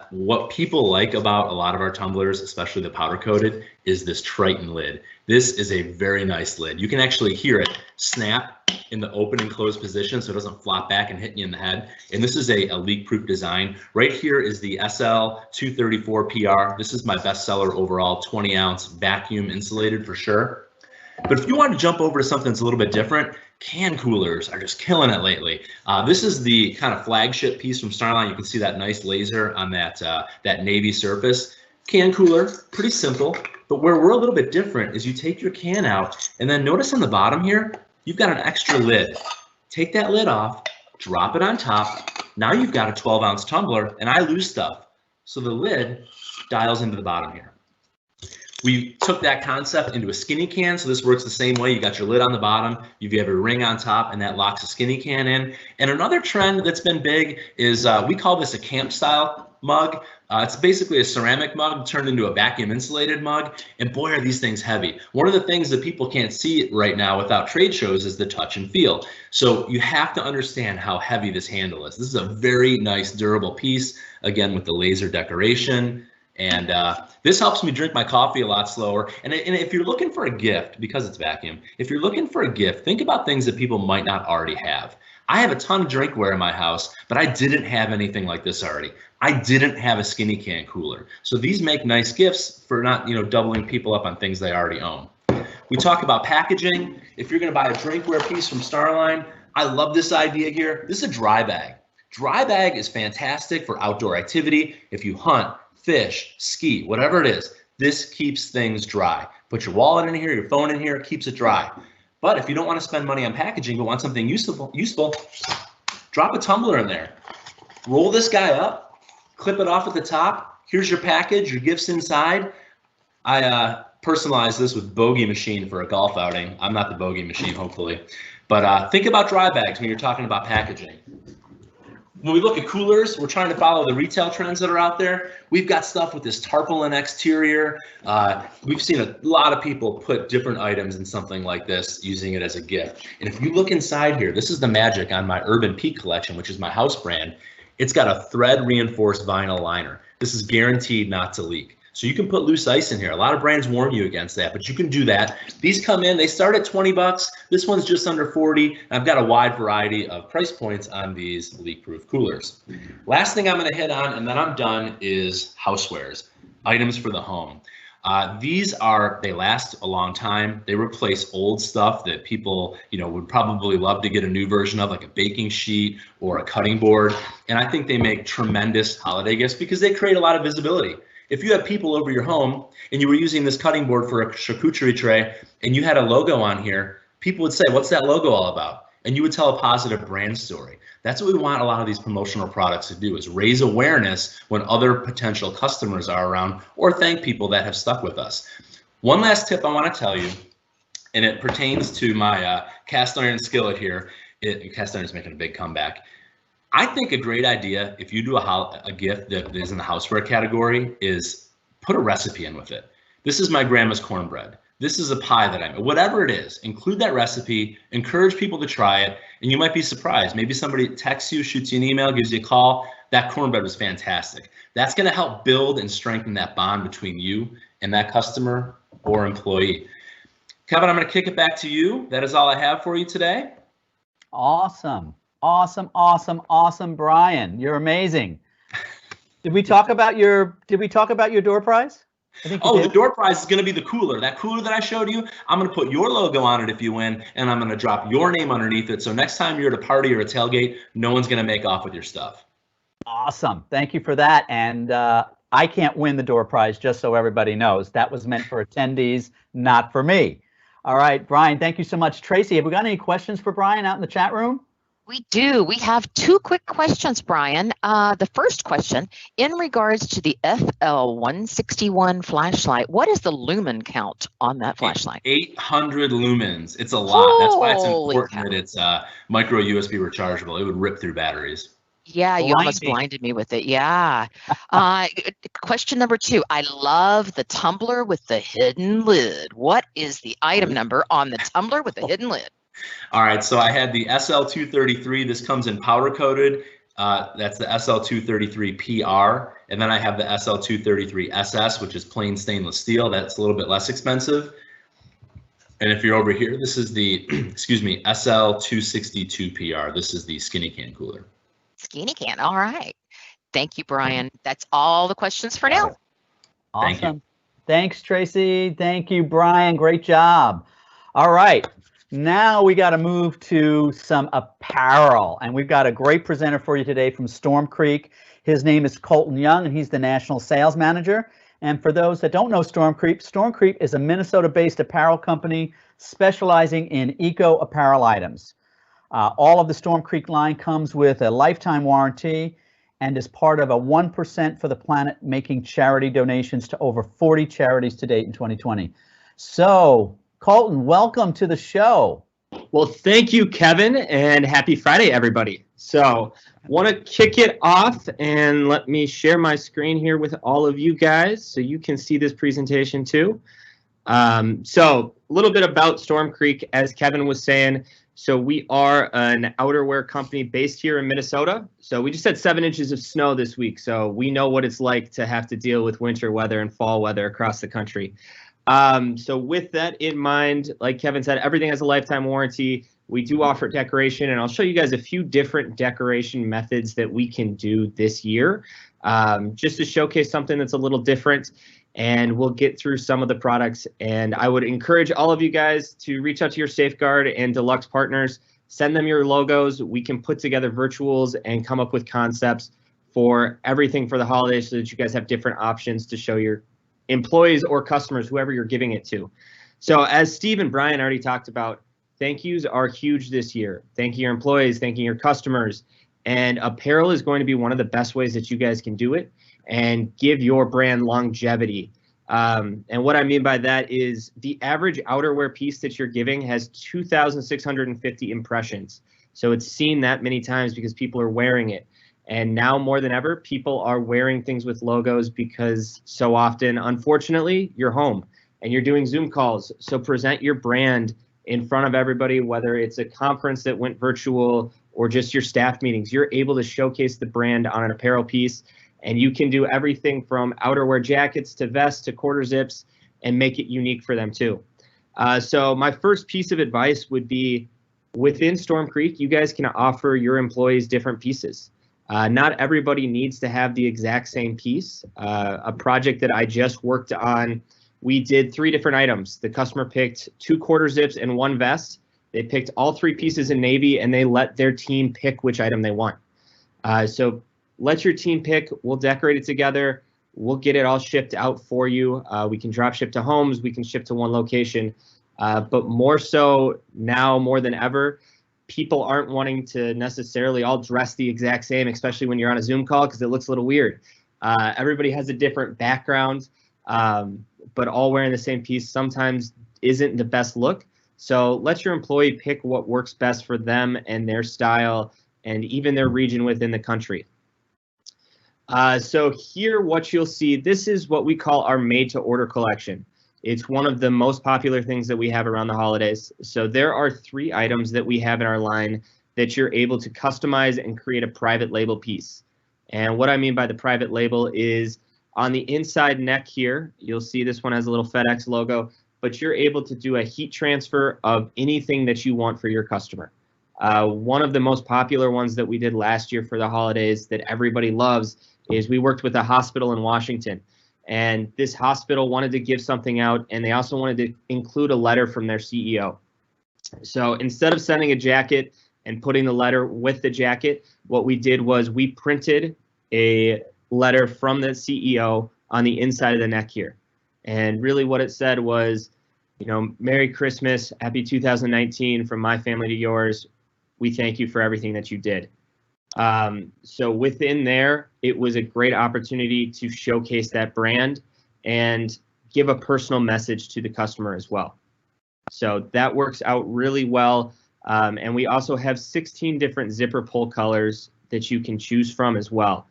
What people like about a lot of our tumblers, especially the powder coated, is this Triton lid. This is a very nice lid. You can actually hear it snap in the open and closed position so it doesn't flop back and hit you in the head. And this is a leak-proof design. Right here is the SL234PR. This is my bestseller overall, 20-ounce vacuum insulated for sure. But if you want to jump over to something that's a little bit different, can coolers are just killing it lately. This is the kind of flagship piece from Starline. You can see that nice laser on that navy surface. Can cooler, pretty simple, but where we're a little bit different is you take your can out and then notice on the bottom here, you've got an extra lid. Take that lid off, drop it on top. Now you've got a 12-ounce tumbler, and I lose stuff. So the lid dials into the bottom here. We took that concept into a skinny can, so this works the same way. You got your lid on the bottom, you have a ring on top, and that locks a skinny can in. And another trend that's been big is we call this a camp style mug. It's basically a ceramic mug turned into a vacuum insulated mug, and boy are these things heavy. One of the things that people can't see right now without trade shows is the touch and feel. So you have to understand how heavy this handle is. This is a very nice durable piece, again with the laser decoration. And this helps me drink my coffee a lot slower. And if you're looking for a gift, because it's vacuum, if you're looking for a gift, think about things that people might not already have. I have a ton of drinkware in my house, but I didn't have anything like this already. I didn't have a skinny can cooler. So these make nice gifts for not, doubling people up on things they already own. We talk about packaging. If you're gonna buy a drinkware piece from Starline, I love this idea here. This is a dry bag. Dry bag is fantastic for outdoor activity. If you hunt, fish, ski, whatever it is, this keeps things dry. Put your wallet in here, your phone in here, it keeps it dry. But if you don't want to spend money on packaging but want something useful, drop a tumbler in there. Roll this guy up, clip it off at the top. Here's your package, your gifts inside. I personalized this with bogey machine for a golf outing. I'm not the bogey machine, hopefully. But think about dry bags when you're talking about packaging. When we look at coolers, we're trying to follow the retail trends that are out there. We've got stuff with this tarpaulin exterior. We've seen a lot of people put different items in something like this, using it as a gift. And if you look inside here, this is the magic on my Urban Peak collection, which is my house brand. It's got a thread reinforced vinyl liner. This is guaranteed not to leak. So you can put loose ice in here. A lot of brands warn you against that, but you can do that. These come in, they start at 20 bucks. This one's just under 40. I've got a wide variety of price points on these leak-proof coolers. Last thing I'm gonna hit on, and then I'm done, is housewares, items for the home. They last a long time. They replace old stuff that people, would probably love to get a new version of, like a baking sheet or a cutting board. And I think they make tremendous holiday gifts because they create a lot of visibility. If you have people over your home and you were using this cutting board for a charcuterie tray and you had a logo on here, people would say, what's that logo all about? and you would tell a positive brand story. That's what we want a lot of these promotional products to do, is raise awareness when other potential customers are around, or thank people that have stuck with us. One last tip I want to tell you, and it pertains to my cast iron skillet here. Cast iron is making a big comeback. I think a great idea, if you do a gift that is in the houseware category, is put a recipe in with it. This is my grandma's cornbread. This is a pie that I made. Whatever it is, include that recipe, encourage people to try it, and you might be surprised. Maybe somebody texts you, shoots you an email, gives you a call. That cornbread was fantastic. That's going to help build and strengthen that bond between you and that customer or employee. Kevin, I'm going to kick it back to you. That is all I have for you today. Awesome. Awesome, Brian. You're amazing. Did we talk about your door prize? The door prize is going to be the cooler. That cooler that I showed you, I'm going to put your logo on it if you win, and I'm going to drop your name underneath it. So next time you're at a party or a tailgate, no one's going to make off with your stuff. Awesome. Thank you for that. And I can't win the door prize, just so everybody knows. That was meant for attendees, not for me. All right, Brian, thank you so much. Tracy, have we got any questions for Brian out in the chat room? We do. We have two quick questions, Brian. The first question, in regards to the FL161 flashlight, what is the lumen count on that flashlight? 800 lumens. It's a lot. That's why it's Holy important cow. that it's micro USB rechargeable. It would rip through batteries. Yeah, you almost blinded me with it. Yeah. Question number two. I love the tumbler with the hidden lid. What is the item number on the tumbler with the hidden lid? All right, so I had the SL233. This comes in powder coated. That's the SL233PR. And then I have the SL233SS, which is plain stainless steel. That's a little bit less expensive. And if you're over here, this is the, excuse me, SL262PR. This is the skinny can cooler. Skinny can. All right. Thank you, Brian. That's all the questions for now. Awesome. Thank you. Thanks, Tracy. Thank you, Brian. Great job. All right. Now we got to move to some apparel, and we've got a great presenter for you today from Storm Creek. His name is Colton Young, and he's the National Sales Manager. And for those that don't know Storm Creek is a Minnesota-based apparel company specializing in eco apparel items. All of the Storm Creek line comes with a lifetime warranty and is part of a 1% for the Planet, making charity donations to over 40 charities to date in 2020. So, Colton, welcome to the show. Well, thank you, Kevin, and happy Friday, everybody. So, want to kick it off, and let me share my screen here with all of you guys so you can see this presentation too. So, a little bit about Storm Creek, as Kevin was saying. So, we are an outerwear company based here in Minnesota. So, we just had 7 inches of snow this week, so we know what it's like to have to deal with winter weather and fall weather across the country. So with that in mind, like Kevin said, everything has a lifetime warranty. We do offer decoration, and I'll show you guys a few different decoration methods that we can do this year, just to showcase something that's a little different, and we'll get through some of the products. And I would encourage all of you guys to reach out to your Safeguard and Deluxe partners, send them your logos. We can put together virtuals and come up with concepts for everything for the holidays so that you guys have different options to show your employees or customers, whoever you're giving it to. So as Steve and Brian already talked about, thank yous are huge this year. Thanking your employees, thanking your customers. And apparel is going to be one of the best ways that you guys can do it and give your brand longevity. And what I mean by that is the average outerwear piece that you're giving has 2,650 impressions. So it's seen that many times because people are wearing it. And now more than ever, people are wearing things with logos because so often, unfortunately, you're home and you're doing Zoom calls. So present your brand in front of everybody, whether it's a conference that went virtual or just your staff meetings. You're able to showcase the brand on an apparel piece, and you can do everything from outerwear jackets to vests to quarter zips and make it unique for them too. So my first piece of advice would be, within Storm Creek, you guys can offer your employees different pieces. Not everybody needs to have the exact same piece. A project that I just worked on, we did 3 different items. The customer picked 2 quarter zips and 1 vest. They picked all 3 pieces in navy, and they let their team pick which item they want. So let your team pick. We'll decorate it together. We'll get it all shipped out for you. We can drop ship to homes. We can ship to one location. But more so now, more than ever, people aren't wanting to necessarily all dress the exact same, especially when you're on a Zoom call, because it looks a little weird. Everybody has a different background, but all wearing the same piece sometimes isn't the best look. So let your employee pick what works best for them and their style and even their region within the country. So here, what you'll see, this is what we call our made-to-order collection. It's one of the most popular things that we have around the holidays. So there are 3 items that we have in our line that you're able to customize and create a private label piece. And what I mean by the private label is on the inside neck here, you'll see this one has a little FedEx logo, but you're able to do a heat transfer of anything that you want for your customer. One of the most popular ones that we did last year for the holidays that everybody loves is we worked with a hospital in Washington. And this hospital wanted to give something out, and they also wanted to include a letter from their CEO. So instead of sending a jacket and putting the letter with the jacket, what we did was we printed a letter from the CEO on the inside of the neck here. And really what it said was, you know, Merry Christmas, Happy 2019 from my family to yours. We thank you for everything that you did. So within there, it was a great opportunity to showcase that brand and give a personal message to the customer as well. So that works out really well. And we also have 16 different zipper pull colors that you can choose from as well.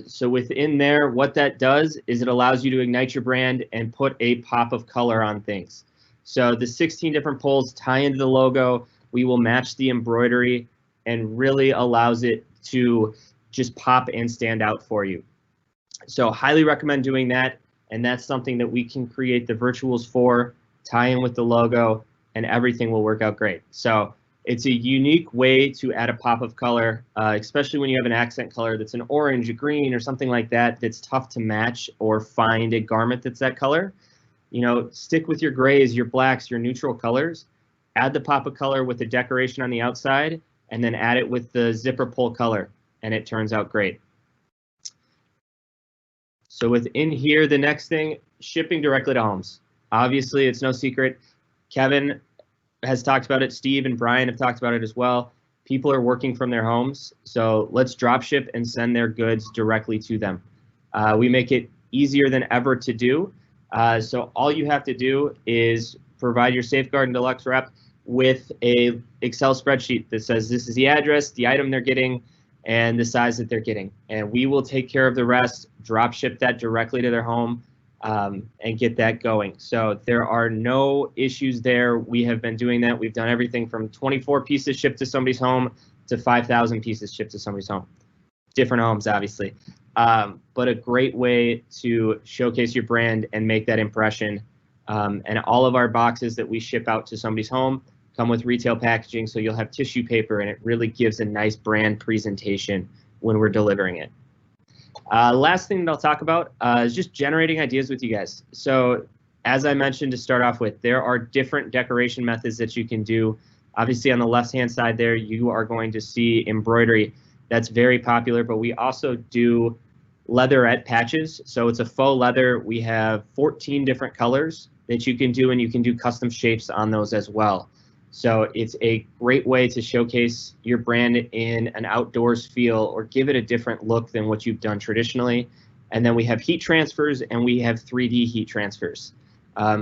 So within there, what that does is it allows you to ignite your brand and put a pop of color on things. So the 16 different pulls tie into the logo. We will match the embroidery and really allows it to just pop and stand out for you. So highly recommend doing that. And that's something that we can create the virtuals for, tie in with the logo, and everything will work out great. So it's a unique way to add a pop of color, especially when you have an accent color that's an orange, a green, or something like that that's tough to match or find a garment that's that color. You know, stick with your grays, your blacks, your neutral colors. Add the pop of color with the decoration on the outside, and then add it with the zipper pull color, and it turns out great. So within here, the next thing, shipping directly to homes. Obviously, it's no secret. Kevin has talked about it. Steve and Brian have talked about it as well. People are working from their homes, so let's drop ship and send their goods directly to them. We make it easier than ever to do. So all you have to do is provide your Safeguard and Deluxe rep with a Excel spreadsheet that says this is the address, the item they're getting, and the size that they're getting. And we will take care of the rest, drop ship that directly to their home, and get that going. So there are no issues there. We have been doing that. We've done everything from 24 pieces shipped to somebody's home to 5,000 pieces shipped to somebody's home. Different homes, obviously. But a great way to showcase your brand and make that impression. And all of our boxes that we ship out to somebody's home come with retail packaging, so you'll have tissue paper, and it really gives a nice brand presentation when we're delivering it. Last thing that I'll talk about is just generating ideas with you guys. So as I mentioned to start off with, there are different decoration methods that you can do. Obviously on the left-hand side there, you are going to see embroidery. That's very popular, but we also do leatherette patches. So it's a faux leather. We have 14 different colors that you can do, and you can do custom shapes on those as well. So it's a great way to showcase your brand in an outdoors feel or give it a different look than what you've done traditionally. And then we have heat transfers, and we have 3D heat transfers.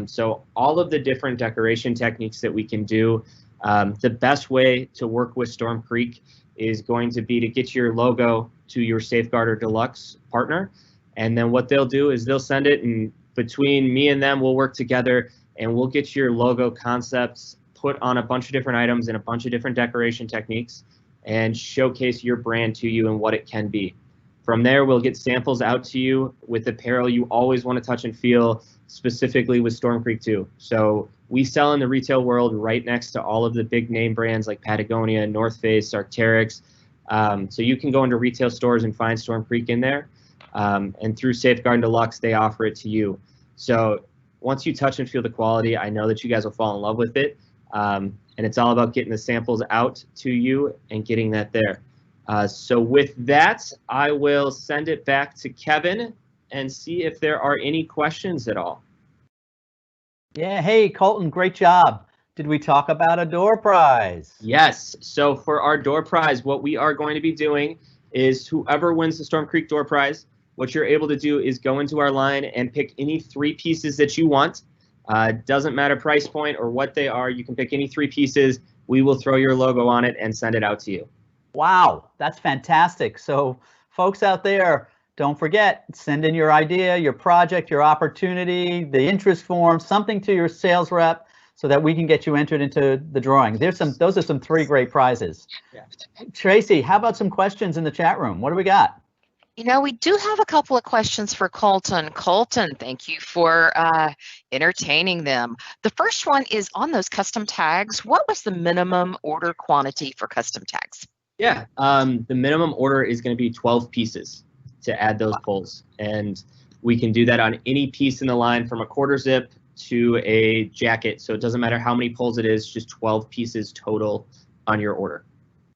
So all of the different decoration techniques that we can do, the best way to work with Storm Creek is going to be to get your logo to your Safeguard or Deluxe partner. And then what they'll do is they'll send it, and between me and them, we'll work together, and we'll get your logo concepts put on a bunch of different items and a bunch of different decoration techniques and showcase your brand to you and what it can be. From there, we'll get samples out to you with apparel you always want to touch and feel, specifically with Storm Creek too. So we sell in the retail world right next to all of the big name brands like Patagonia, North Face, Arc'teryx. So you can go into retail stores and find Storm Creek in there. And through Safeguard and Deluxe, they offer it to you. So once you touch and feel the quality, I know that you guys will fall in love with it. And it's all about getting the samples out to you and getting that there. So with that, I will send it back to Kevin and see if there are any questions at all. Yeah, hey, Colton, great job. did we talk about a door prize? Yes. So for our door prize, what we are going to be doing is whoever wins the Storm Creek door prize, what you're able to do is go into our line and pick any 3 pieces that you want. Doesn't matter price point or what they are. You can pick any 3 pieces. We will throw your logo on it and send it out to you. Wow, that's fantastic. So folks out there, don't forget, send in your idea, your project, your opportunity, the interest form, something to your sales rep so that we can get you entered into the drawing. Those are some 3 great prizes. Yeah. Tracy, how about some questions in the chat room? What do we got? You know, we do have a couple of questions for Colton. Colton, thank you for entertaining them. The first one is on those custom tags. What was the minimum order quantity for custom tags? Yeah, the minimum order is going to be 12 pieces to add those pulls. And we can do that on any piece in the line from a quarter zip to a jacket. So it doesn't matter how many pulls it is, just 12 pieces total on your order.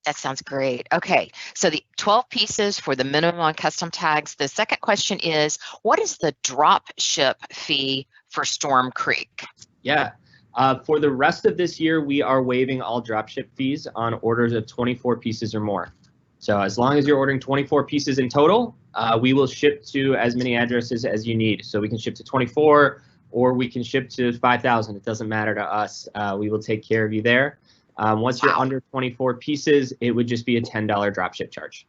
That sounds great. Okay, so the 12 pieces for the minimum on custom tags. The second question is, what is the drop ship fee for Storm Creek? Yeah, for the rest of this year, we are waiving all drop ship fees on orders of 24 pieces or more. So as long as you're ordering 24 pieces in total, we will ship to as many addresses as you need. So we can ship to 24 or we can ship to 5,000. It doesn't matter to us. We will take care of you there. Once you're under 24 pieces, it would just be a $10 dropship charge.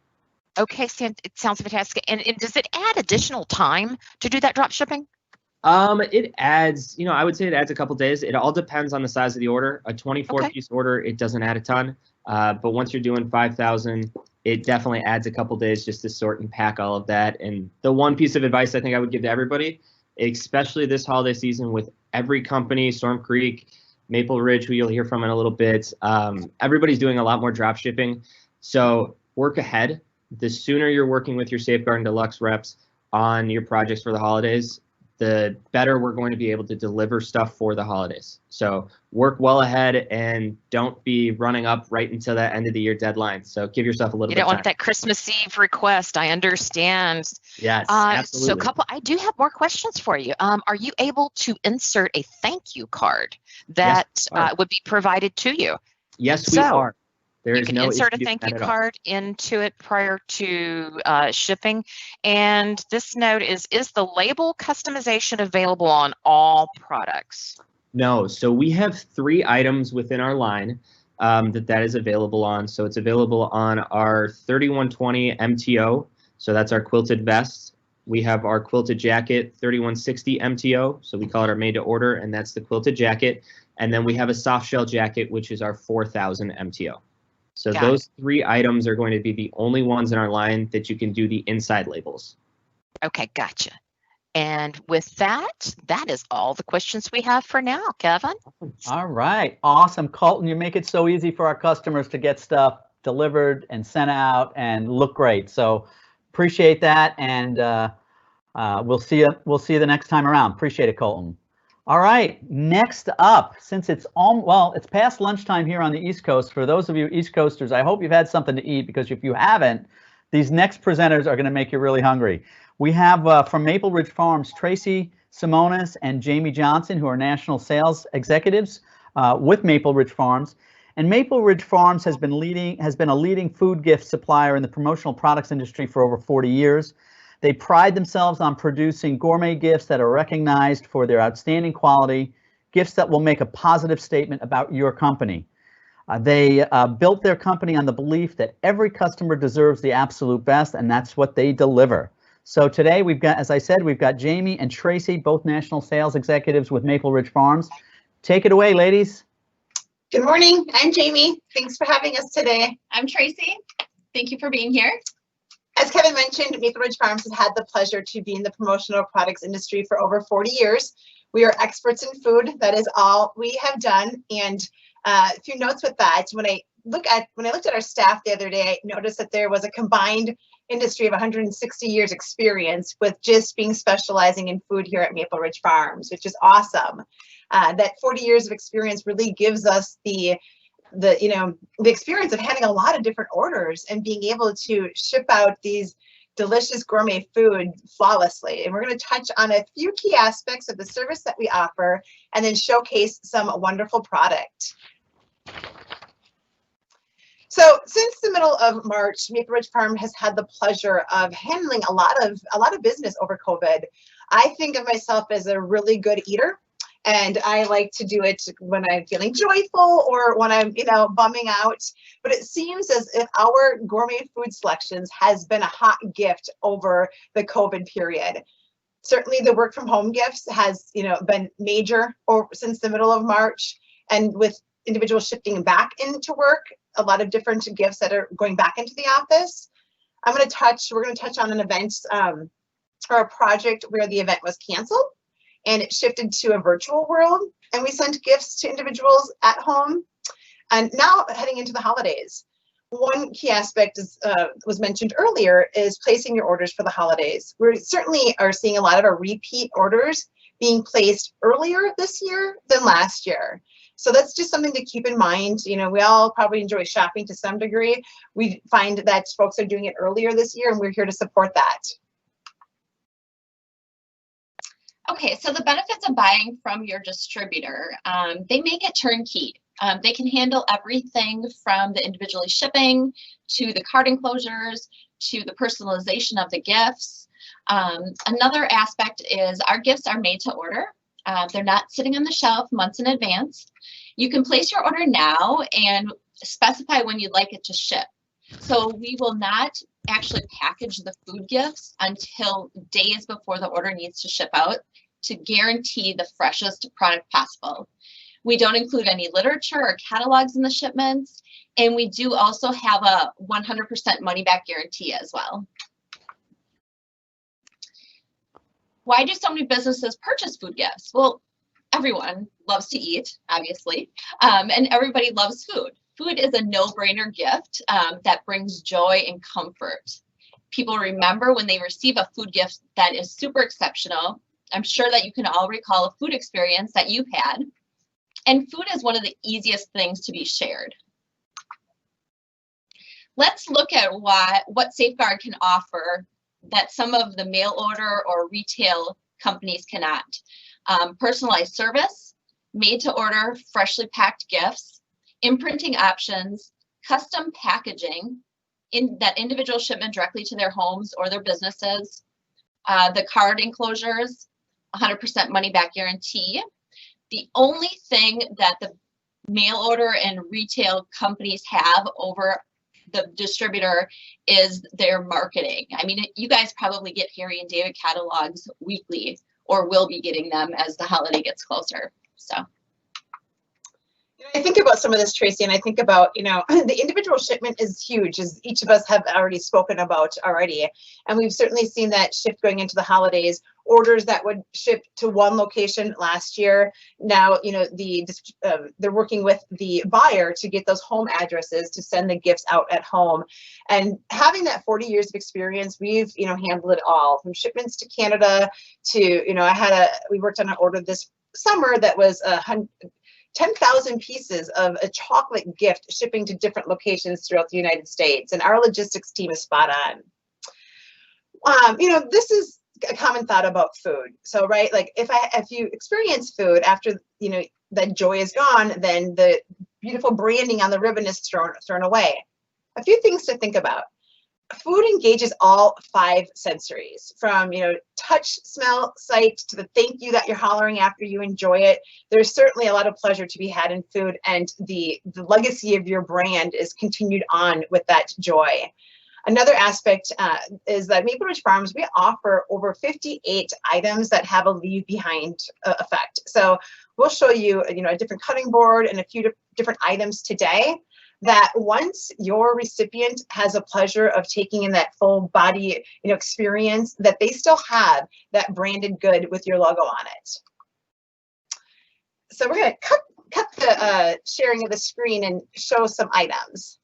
Okay, it sounds fantastic. And does it add additional time to do that drop shipping? It adds, I would say it adds a couple days. It all depends on the size of the order. A 24-piece order, it doesn't add a ton. But once you're doing 5,000, it definitely adds a couple days just to sort and pack all of that. And the one piece of advice I think I would give to everybody, especially this holiday season with every company, Storm Creek, Maple Ridge, who you'll hear from in a little bit. Everybody's doing a lot more drop shipping. So work ahead. The sooner you're working with your Safeguard and Deluxe reps on your projects for the holidays, the better we're going to be able to deliver stuff for the holidays. So work well ahead and don't be running up right until that end of the year deadline. So give yourself a little bit of time. You don't want that Christmas Eve request. I understand. Yes, absolutely. So I do have more questions for you. Are you able to insert a thank you card that would be provided to you? Yes, we are. You can insert a thank you card into it prior to shipping. And this note is the label customization available on all products? No. So we have 3 items within our line that is available on. So it's available on our 3120 MTO. So that's our quilted vest. We have our quilted jacket 3160 MTO. So we call it our made to order, and that's the quilted jacket. And then we have a soft shell jacket, which is our 4000 MTO. So those 3 items are going to be the only ones in our line that you can do the inside labels. Okay, gotcha. And with that is all the questions we have for now, Kevin. All right, awesome. Colton, you make it so easy for our customers to get stuff delivered and sent out and look great. So appreciate that, and we'll see you the next time around. Appreciate it, Colton. All right, next up, since it's past lunchtime here on the East Coast. For those of you East Coasters, I hope you've had something to eat, because if you haven't, these next presenters are going to make you really hungry. We have from Maple Ridge Farms, Tracy Simonis and Jamie Johnson, who are national sales executives with Maple Ridge Farms. And Maple Ridge Farms has been a leading food gift supplier in the promotional products industry for over 40 years. They pride themselves on producing gourmet gifts that are recognized for their outstanding quality, gifts that will make a positive statement about your company. They built their company on the belief that every customer deserves the absolute best, and that's what they deliver. So today we've got, as I said, we've got Jamie and Tracy, both national sales executives with Maple Ridge Farms. Take it away, ladies. Good morning. I'm Jamie. Thanks for having us today. I'm Tracy. Thank you for being here. As Kevin mentioned, Maple Ridge Farms has had the pleasure to be in the promotional products industry for over 40 years. We are experts in food. That is all we have done. And a few notes with that. When I looked at our staff the other day, I noticed that there was a combined industry of 160 years experience with just being specializing in food here at Maple Ridge Farms, which is awesome. That 40 years of experience really gives us the experience of handling a lot of different orders and being able to ship out these delicious gourmet food flawlessly. And we're going to touch on a few key aspects of the service that we offer and then showcase some wonderful product. So since the middle of March, Maple Ridge Farm has had the pleasure of handling a lot of business over COVID. I think of myself as a really good eater, and I like to do it when I'm feeling joyful or when I'm, bumming out. But it seems as if our gourmet food selections has been a hot gift over the COVID period. Certainly the work from home gifts has, been major since the middle of March, and with individuals shifting back into work, a lot of different gifts that are going back into the office. We're going to touch on an event or a project where the event was canceled and it shifted to a virtual world, and we sent gifts to individuals at home. And now heading into the holidays, one key aspect was mentioned earlier is placing your orders for the holidays. We certainly are seeing a lot of our repeat orders being placed earlier this year than last year. So that's just something to keep in mind. We all probably enjoy shopping to some degree. We find that folks are doing it earlier this year, and we're here to support that. Okay, so the benefits of buying from your distributor, they make it turnkey. They can handle everything from the individually shipping to the card enclosures to the personalization of the gifts. Another aspect is our gifts are made to order. They're not sitting on the shelf months in advance. You can place your order now and specify when you'd like it to ship. So we will not actually package the food gifts until days before the order needs to ship out to guarantee the freshest product possible. We don't include any literature or catalogs in the shipments, and we do also have a 100% money back guarantee as well. Why do so many businesses purchase food gifts? Well, everyone loves to eat, obviously, and everybody loves food. Food is a no-brainer gift that brings joy and comfort. People remember when they receive a food gift that is super exceptional. I'm sure that you can all recall a food experience that you've had. And food is one of the easiest things to be shared. Let's look at what Safeguard can offer that some of the mail order or retail companies cannot. Personalized service, made to order, freshly packed gifts, imprinting options, custom packaging, that individual shipment directly to their homes or their businesses, the card enclosures, 100% money back guarantee. The only thing that the mail order and retail companies have over the distributor is their marketing. I mean, you guys probably get Harry and David catalogs weekly, or will be getting them as the holiday gets closer. So I think about some of this, Tracy, and I think about, the individual shipment is huge, as each of us have already spoken about already. And we've certainly seen that shift going into the holidays. Orders that would ship to one location last year, now, they're working with the buyer to get those home addresses to send the gifts out at home. And having that 40 years of experience, we've, handled it all, from shipments to Canada to, we worked on an order this summer that was 10,000 pieces of a chocolate gift shipping to different locations throughout the United States. And our logistics team is spot on. This is a common thought about food. So, right, like if you experience food after, that joy is gone, then the beautiful branding on the ribbon is thrown away. A few things to think about. Food engages all 5 sensories, from touch, smell, sight, to the thank you that you're hollering after you enjoy it. There's certainly a lot of pleasure to be had in food, and the legacy of your brand is continued on with that joy. Another aspect is that Maple Ridge Farms, we offer over 58 items that have a leave behind effect. So we'll show you, a different cutting board and a few different items today that once your recipient has a pleasure of taking in that full body, experience, that they still have that branded good with your logo on it. So we're going to cut the sharing of the screen and show some items.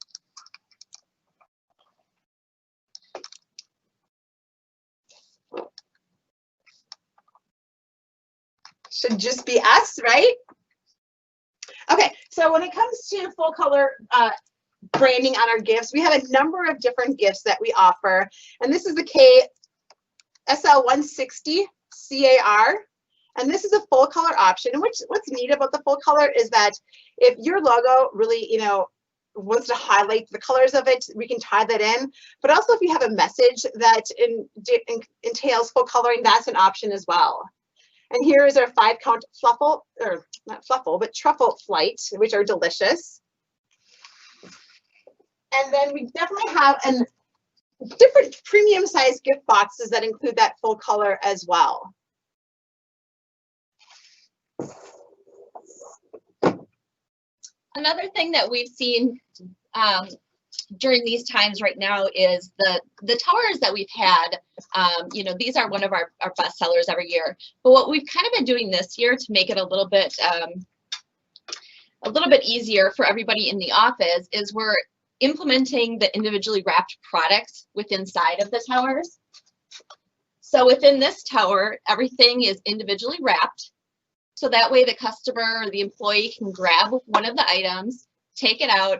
Should just be us, right? Okay, so when it comes to full color branding on our gifts. We have a number of different gifts that we offer. And this is the SL160 CAR. And this is a full color option. And what's neat about the full color is that if your logo really, wants to highlight the colors of it, we can tie that in. But also if you have a message that entails full coloring, that's an option as well. And here is our 5-count fluffle, or not fluffle, but truffle flight, which are delicious. And then we definitely have different premium size gift boxes that include that full color as well. Another thing that we've seen during these times right now is the towers that we've had. These are one of our best sellers every year. But what we've kind of been doing this year to make it a little bit easier for everybody in the office is we're implementing the individually wrapped products inside of the towers. So within this tower, everything is individually wrapped. So that way the customer or the employee can grab one of the items, take it out,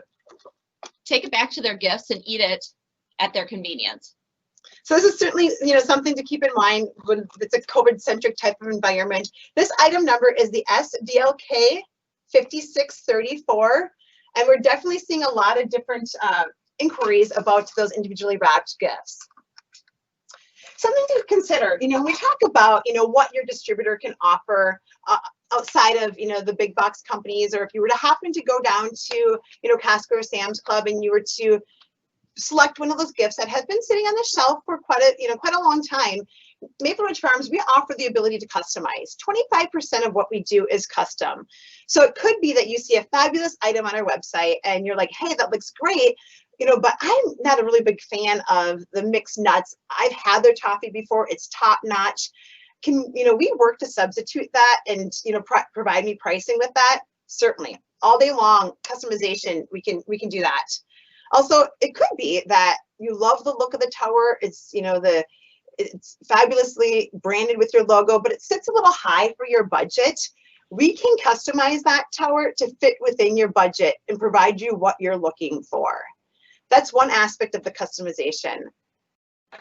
take it back to their gifts and eat it at their convenience. So this is certainly, something to keep in mind when it's a COVID-centric type of environment. This item number is the SDLK 5634, and we're definitely seeing a lot of different inquiries about those individually wrapped gifts. Something to consider, when we talk about, what your distributor can offer outside of, the big box companies, or if you were to happen to go down to, Costco or Sam's Club and you were to select one of those gifts that has been sitting on the shelf for quite a long time, Maple Ridge Farms, we offer the ability to customize. 25% of what we do is custom. So it could be that you see a fabulous item on our website and you're like, hey, that looks great. But I'm not a really big fan of the mixed nuts. I've had their toffee before. It's top notch. Can we work to substitute that and provide me pricing with that? Certainly, all day long customization. We can do that. Also, it could be that you love the look of the tower. It's it's fabulously branded with your logo, but it sits a little high for your budget. We can customize that tower to fit within your budget and provide you what you're looking for. That's one aspect of the customization.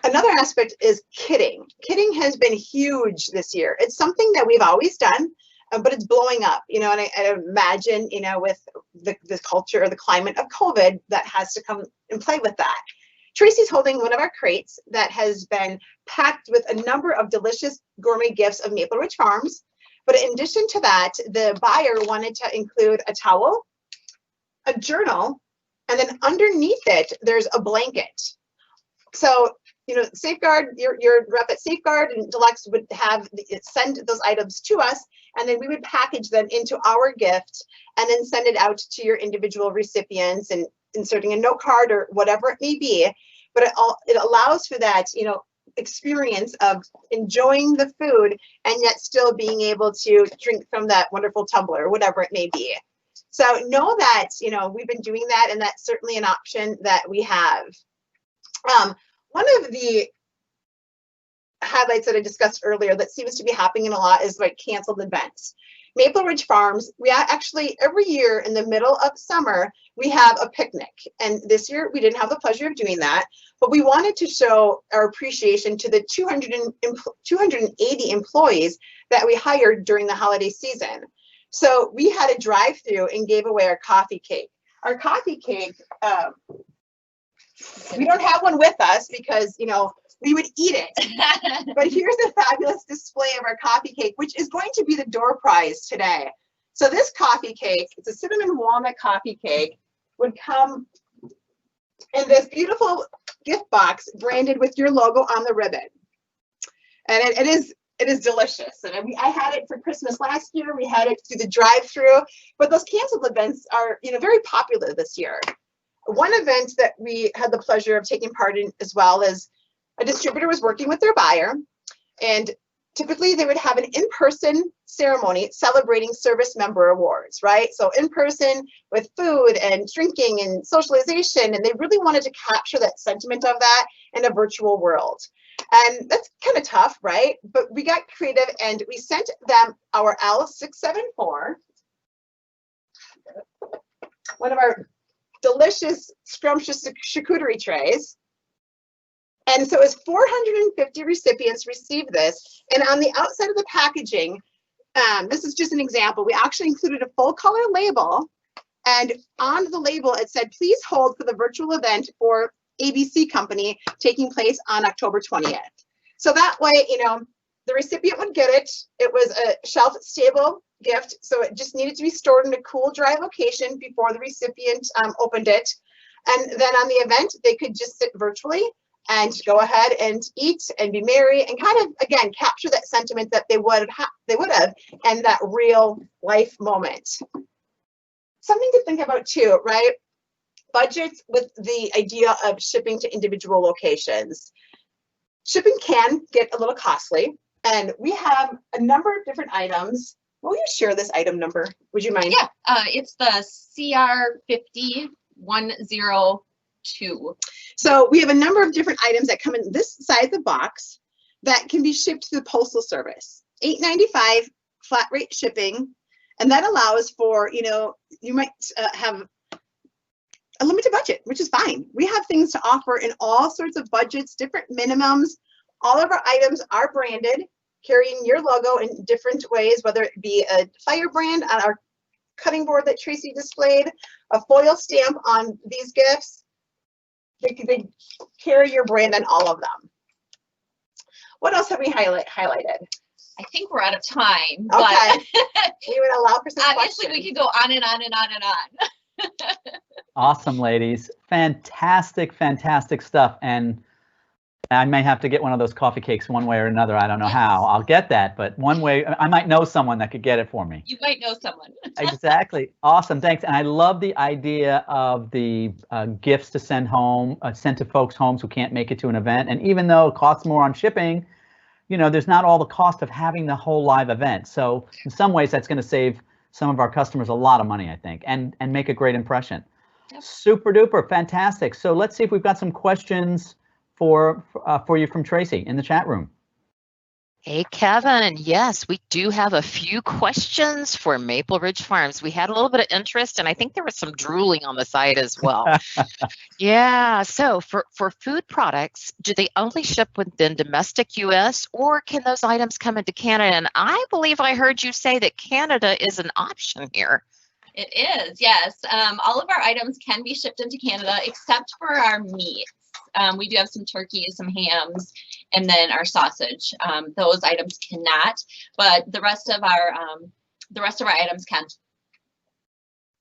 Another aspect is kitting. Kitting has been huge this year. It's something that we've always done, but it's blowing up, and I imagine, with the culture or the climate of COVID, that has to come and play with that. Tracy's holding one of our crates that has been packed with a number of delicious gourmet gifts of Maple Ridge Farms. But in addition to that, the buyer wanted to include a towel, a journal, and then underneath it, there's a blanket. So, Safeguard, your rep at Safeguard and Deluxe would send those items to us, and then we would package them into our gift and then send it out to your individual recipients and inserting a note card or whatever it may be. But it allows for that, experience of enjoying the food and yet still being able to drink from that wonderful tumbler, whatever it may be. So know that, we've been doing that, and that's certainly an option that we have. One of the highlights that I discussed earlier that seems to be happening a lot is like canceled events. Maple Ridge Farms, we actually every year in the middle of summer, we have a picnic. And this year we didn't have the pleasure of doing that, but we wanted to show our appreciation to the 280 employees that we hired during the holiday season. So we had a drive-through and gave away our coffee cake. Our coffee cake, we don't have one with us because, we would eat it. But here's a fabulous display of our coffee cake, which is going to be the door prize today. So this coffee cake, it's a cinnamon walnut coffee cake, would come in this beautiful gift box branded with your logo on the ribbon. And it is delicious. And I had it for Christmas last year. We had it through the drive-through, but those canceled events are, very popular this year. One event that we had the pleasure of taking part in as well is a distributor was working with their buyer, and typically they would have an in-person ceremony celebrating service member awards, right? So in person with food and drinking and socialization, and they really wanted to capture that sentiment of that in a virtual world. And that's kind of tough, right? But we got creative and we sent them our L674, one of our delicious, scrumptious charcuterie trays. And so as 450 recipients received this, and on the outside of the packaging, this is just an example, we actually included a full color label, and on the label it said, please hold for the virtual event for ABC Company taking place on October 20th. So that way, you know, the recipient would get it. It was a shelf stable gift, so it just needed to be stored in a cool, dry location before the recipient opened it. And then on the event, they could just sit virtually and go ahead and eat and be merry and kind of, again, capture that sentiment that they would have and that real life moment. Something to think about too, right? Budgets with the idea of shipping to individual locations. Shipping can get a little costly, and we have a number of different items. Will you share this item number? Would you mind? Yeah, it's the CR50102. So we have a number of different items that come in this size of box that can be shipped to the Postal Service. $8.95 flat rate shipping, and that allows for, you know, you might have a limited budget, which is fine. We have things to offer in all sorts of budgets, different minimums. All of our items are branded, carrying your logo in different ways, whether it be a fire brand on our cutting board that Tracy displayed, a foil stamp on these gifts. They carry your brand on all of them. What else have we highlighted? I think we're out of time. Okay. But we would allow for some obviously questions. we could go on and on and on and on. Awesome, ladies. Fantastic, fantastic stuff. And I may have to get one of those coffee cakes one way or another. I don't know how I'll get that, but one way, I might know someone that could get it for me. You might know someone. Exactly. Awesome. Thanks. And I love the idea of the gifts to send home, sent to folks' homes who can't make it to an event. And even though it costs more on shipping, you know, there's not all the cost of having the whole live event. So in some ways, that's going to save some of our customers a lot of money, I think, and make a great impression. Yep. Super duper. Fantastic. So let's see if we've got some questions for you from Tracy in the chat room. Hey, Kevin. Yes, we do have a few questions for Maple Ridge Farms. We had a little bit of interest, and I think there was some drooling on the site as well. Yeah. So for food products, do they only ship within domestic U.S. or can those items come into Canada? And I believe I heard you say that Canada is an option here. It is, yes. All of our items can be shipped into Canada except for our meats. We do have some turkey, some hams, and then our sausage. Those items cannot, but the rest of our items can.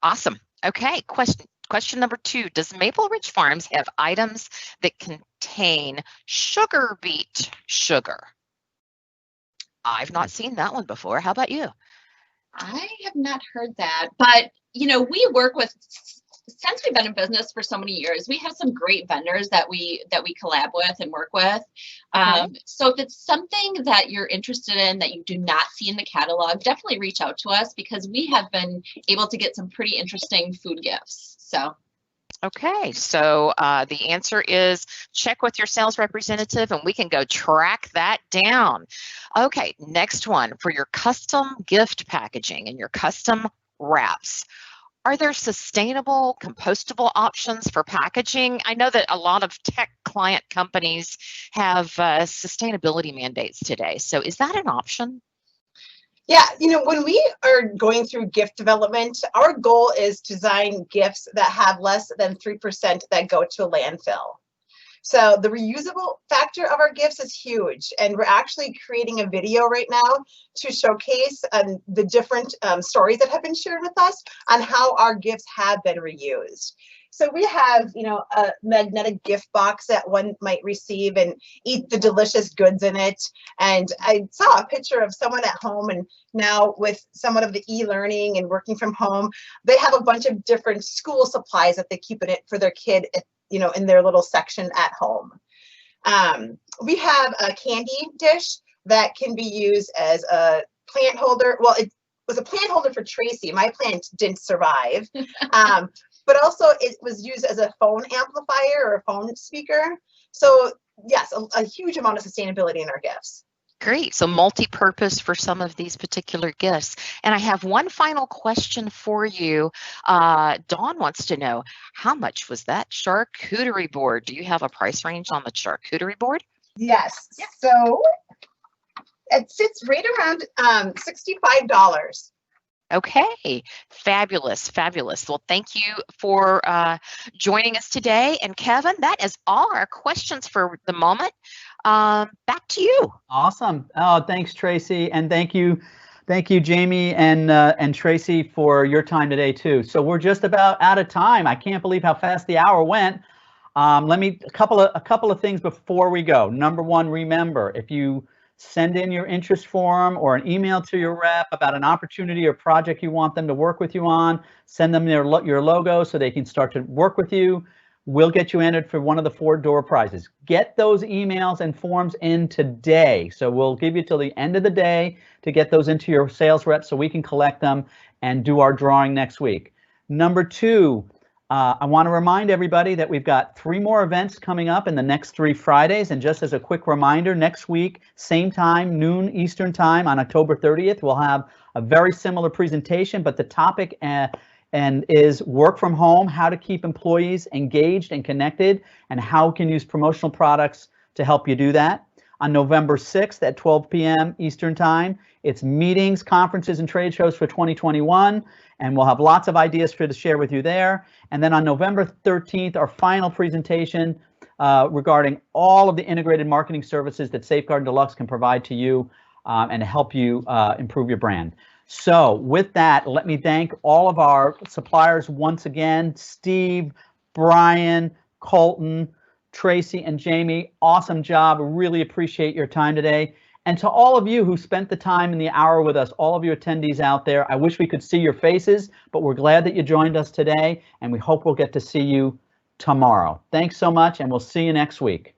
Awesome. Okay. Question number 2. Does Maple Ridge Farms have items that contain sugar beet sugar? I've not seen that one before. How about you? I have not heard that, but you know, we work with, since we've been in business for so many years, we have some great vendors that we collab with and work with. So if it's something that you're interested in that you do not see in the catalog, definitely reach out to us because we have been able to get some pretty interesting food gifts. So. Okay, so the answer is check with your sales representative and we can go track that down. Okay, next one for your custom gift packaging and your custom wraps. Are there sustainable, compostable options for packaging? I know that a lot of tech client companies have sustainability mandates today. So is that an option? Yeah, you know, when we are going through gift development, our goal is to design gifts that have less than 3% that go to a landfill. So the reusable factor of our gifts is huge. And we're actually creating a video right now to showcase the different stories that have been shared with us on how our gifts have been reused. So we have, you know, a magnetic gift box that one might receive and eat the delicious goods in it. And I saw a picture of someone at home, and now with somewhat of the e-learning and working from home, they have a bunch of different school supplies that they keep in it for their kid, you know, in their little section at home. We have a candy dish that can be used as a plant holder. Well, it was a plant holder for Tracy. My plant didn't survive. But also it was used as a phone amplifier or a phone speaker. So yes, a huge amount of sustainability in our gifts. Great. So multi-purpose for some of these particular gifts. And I have one final question for you. Dawn wants to know, how much was that charcuterie board? Do you have a price range on the charcuterie board? Yes. So it sits right around $65. Okay, fabulous, fabulous. Well, thank you for joining us today. And Kevin, that is all our questions for the moment. Back to you. Awesome. Oh, thanks, Tracy, and thank you, Jamie and Tracy, for your time today too. So we're just about out of time. I can't believe how fast the hour went. A couple of things before we go. Number one, remember, if you send in your interest form or an email to your rep about an opportunity or project you want them to work with you on, send them your logo so they can start to work with you. We'll get you entered for one of the 4 door prizes. Get those emails and forms in today. So we'll give you till the end of the day to get those into your sales rep so we can collect them and do our drawing next week. Number 2, I want to remind everybody that we've got 3 more events coming up in the next 3 Fridays. And just as a quick reminder, next week, same time, noon Eastern time on October 30th, we'll have a very similar presentation, but the topic is work from home, how to keep employees engaged and connected, and how we can use promotional products to help you do that. On November 6th at 12 p.m. Eastern time, it's meetings, conferences, and trade shows for 2021, and we'll have lots of ideas to share with you there. And then on November 13th, our final presentation regarding all of the integrated marketing services that Safeguard Deluxe can provide to you and help you improve your brand. So with that, let me thank all of our suppliers once again: Steve, Brian, Colton, Tracy, and Jamie. Awesome job. Really appreciate your time today. And to all of you who spent the time in the hour with us, all of you attendees out there, I wish we could see your faces, but we're glad that you joined us today, and we hope we'll get to see you tomorrow. Thanks so much, and we'll see you next week.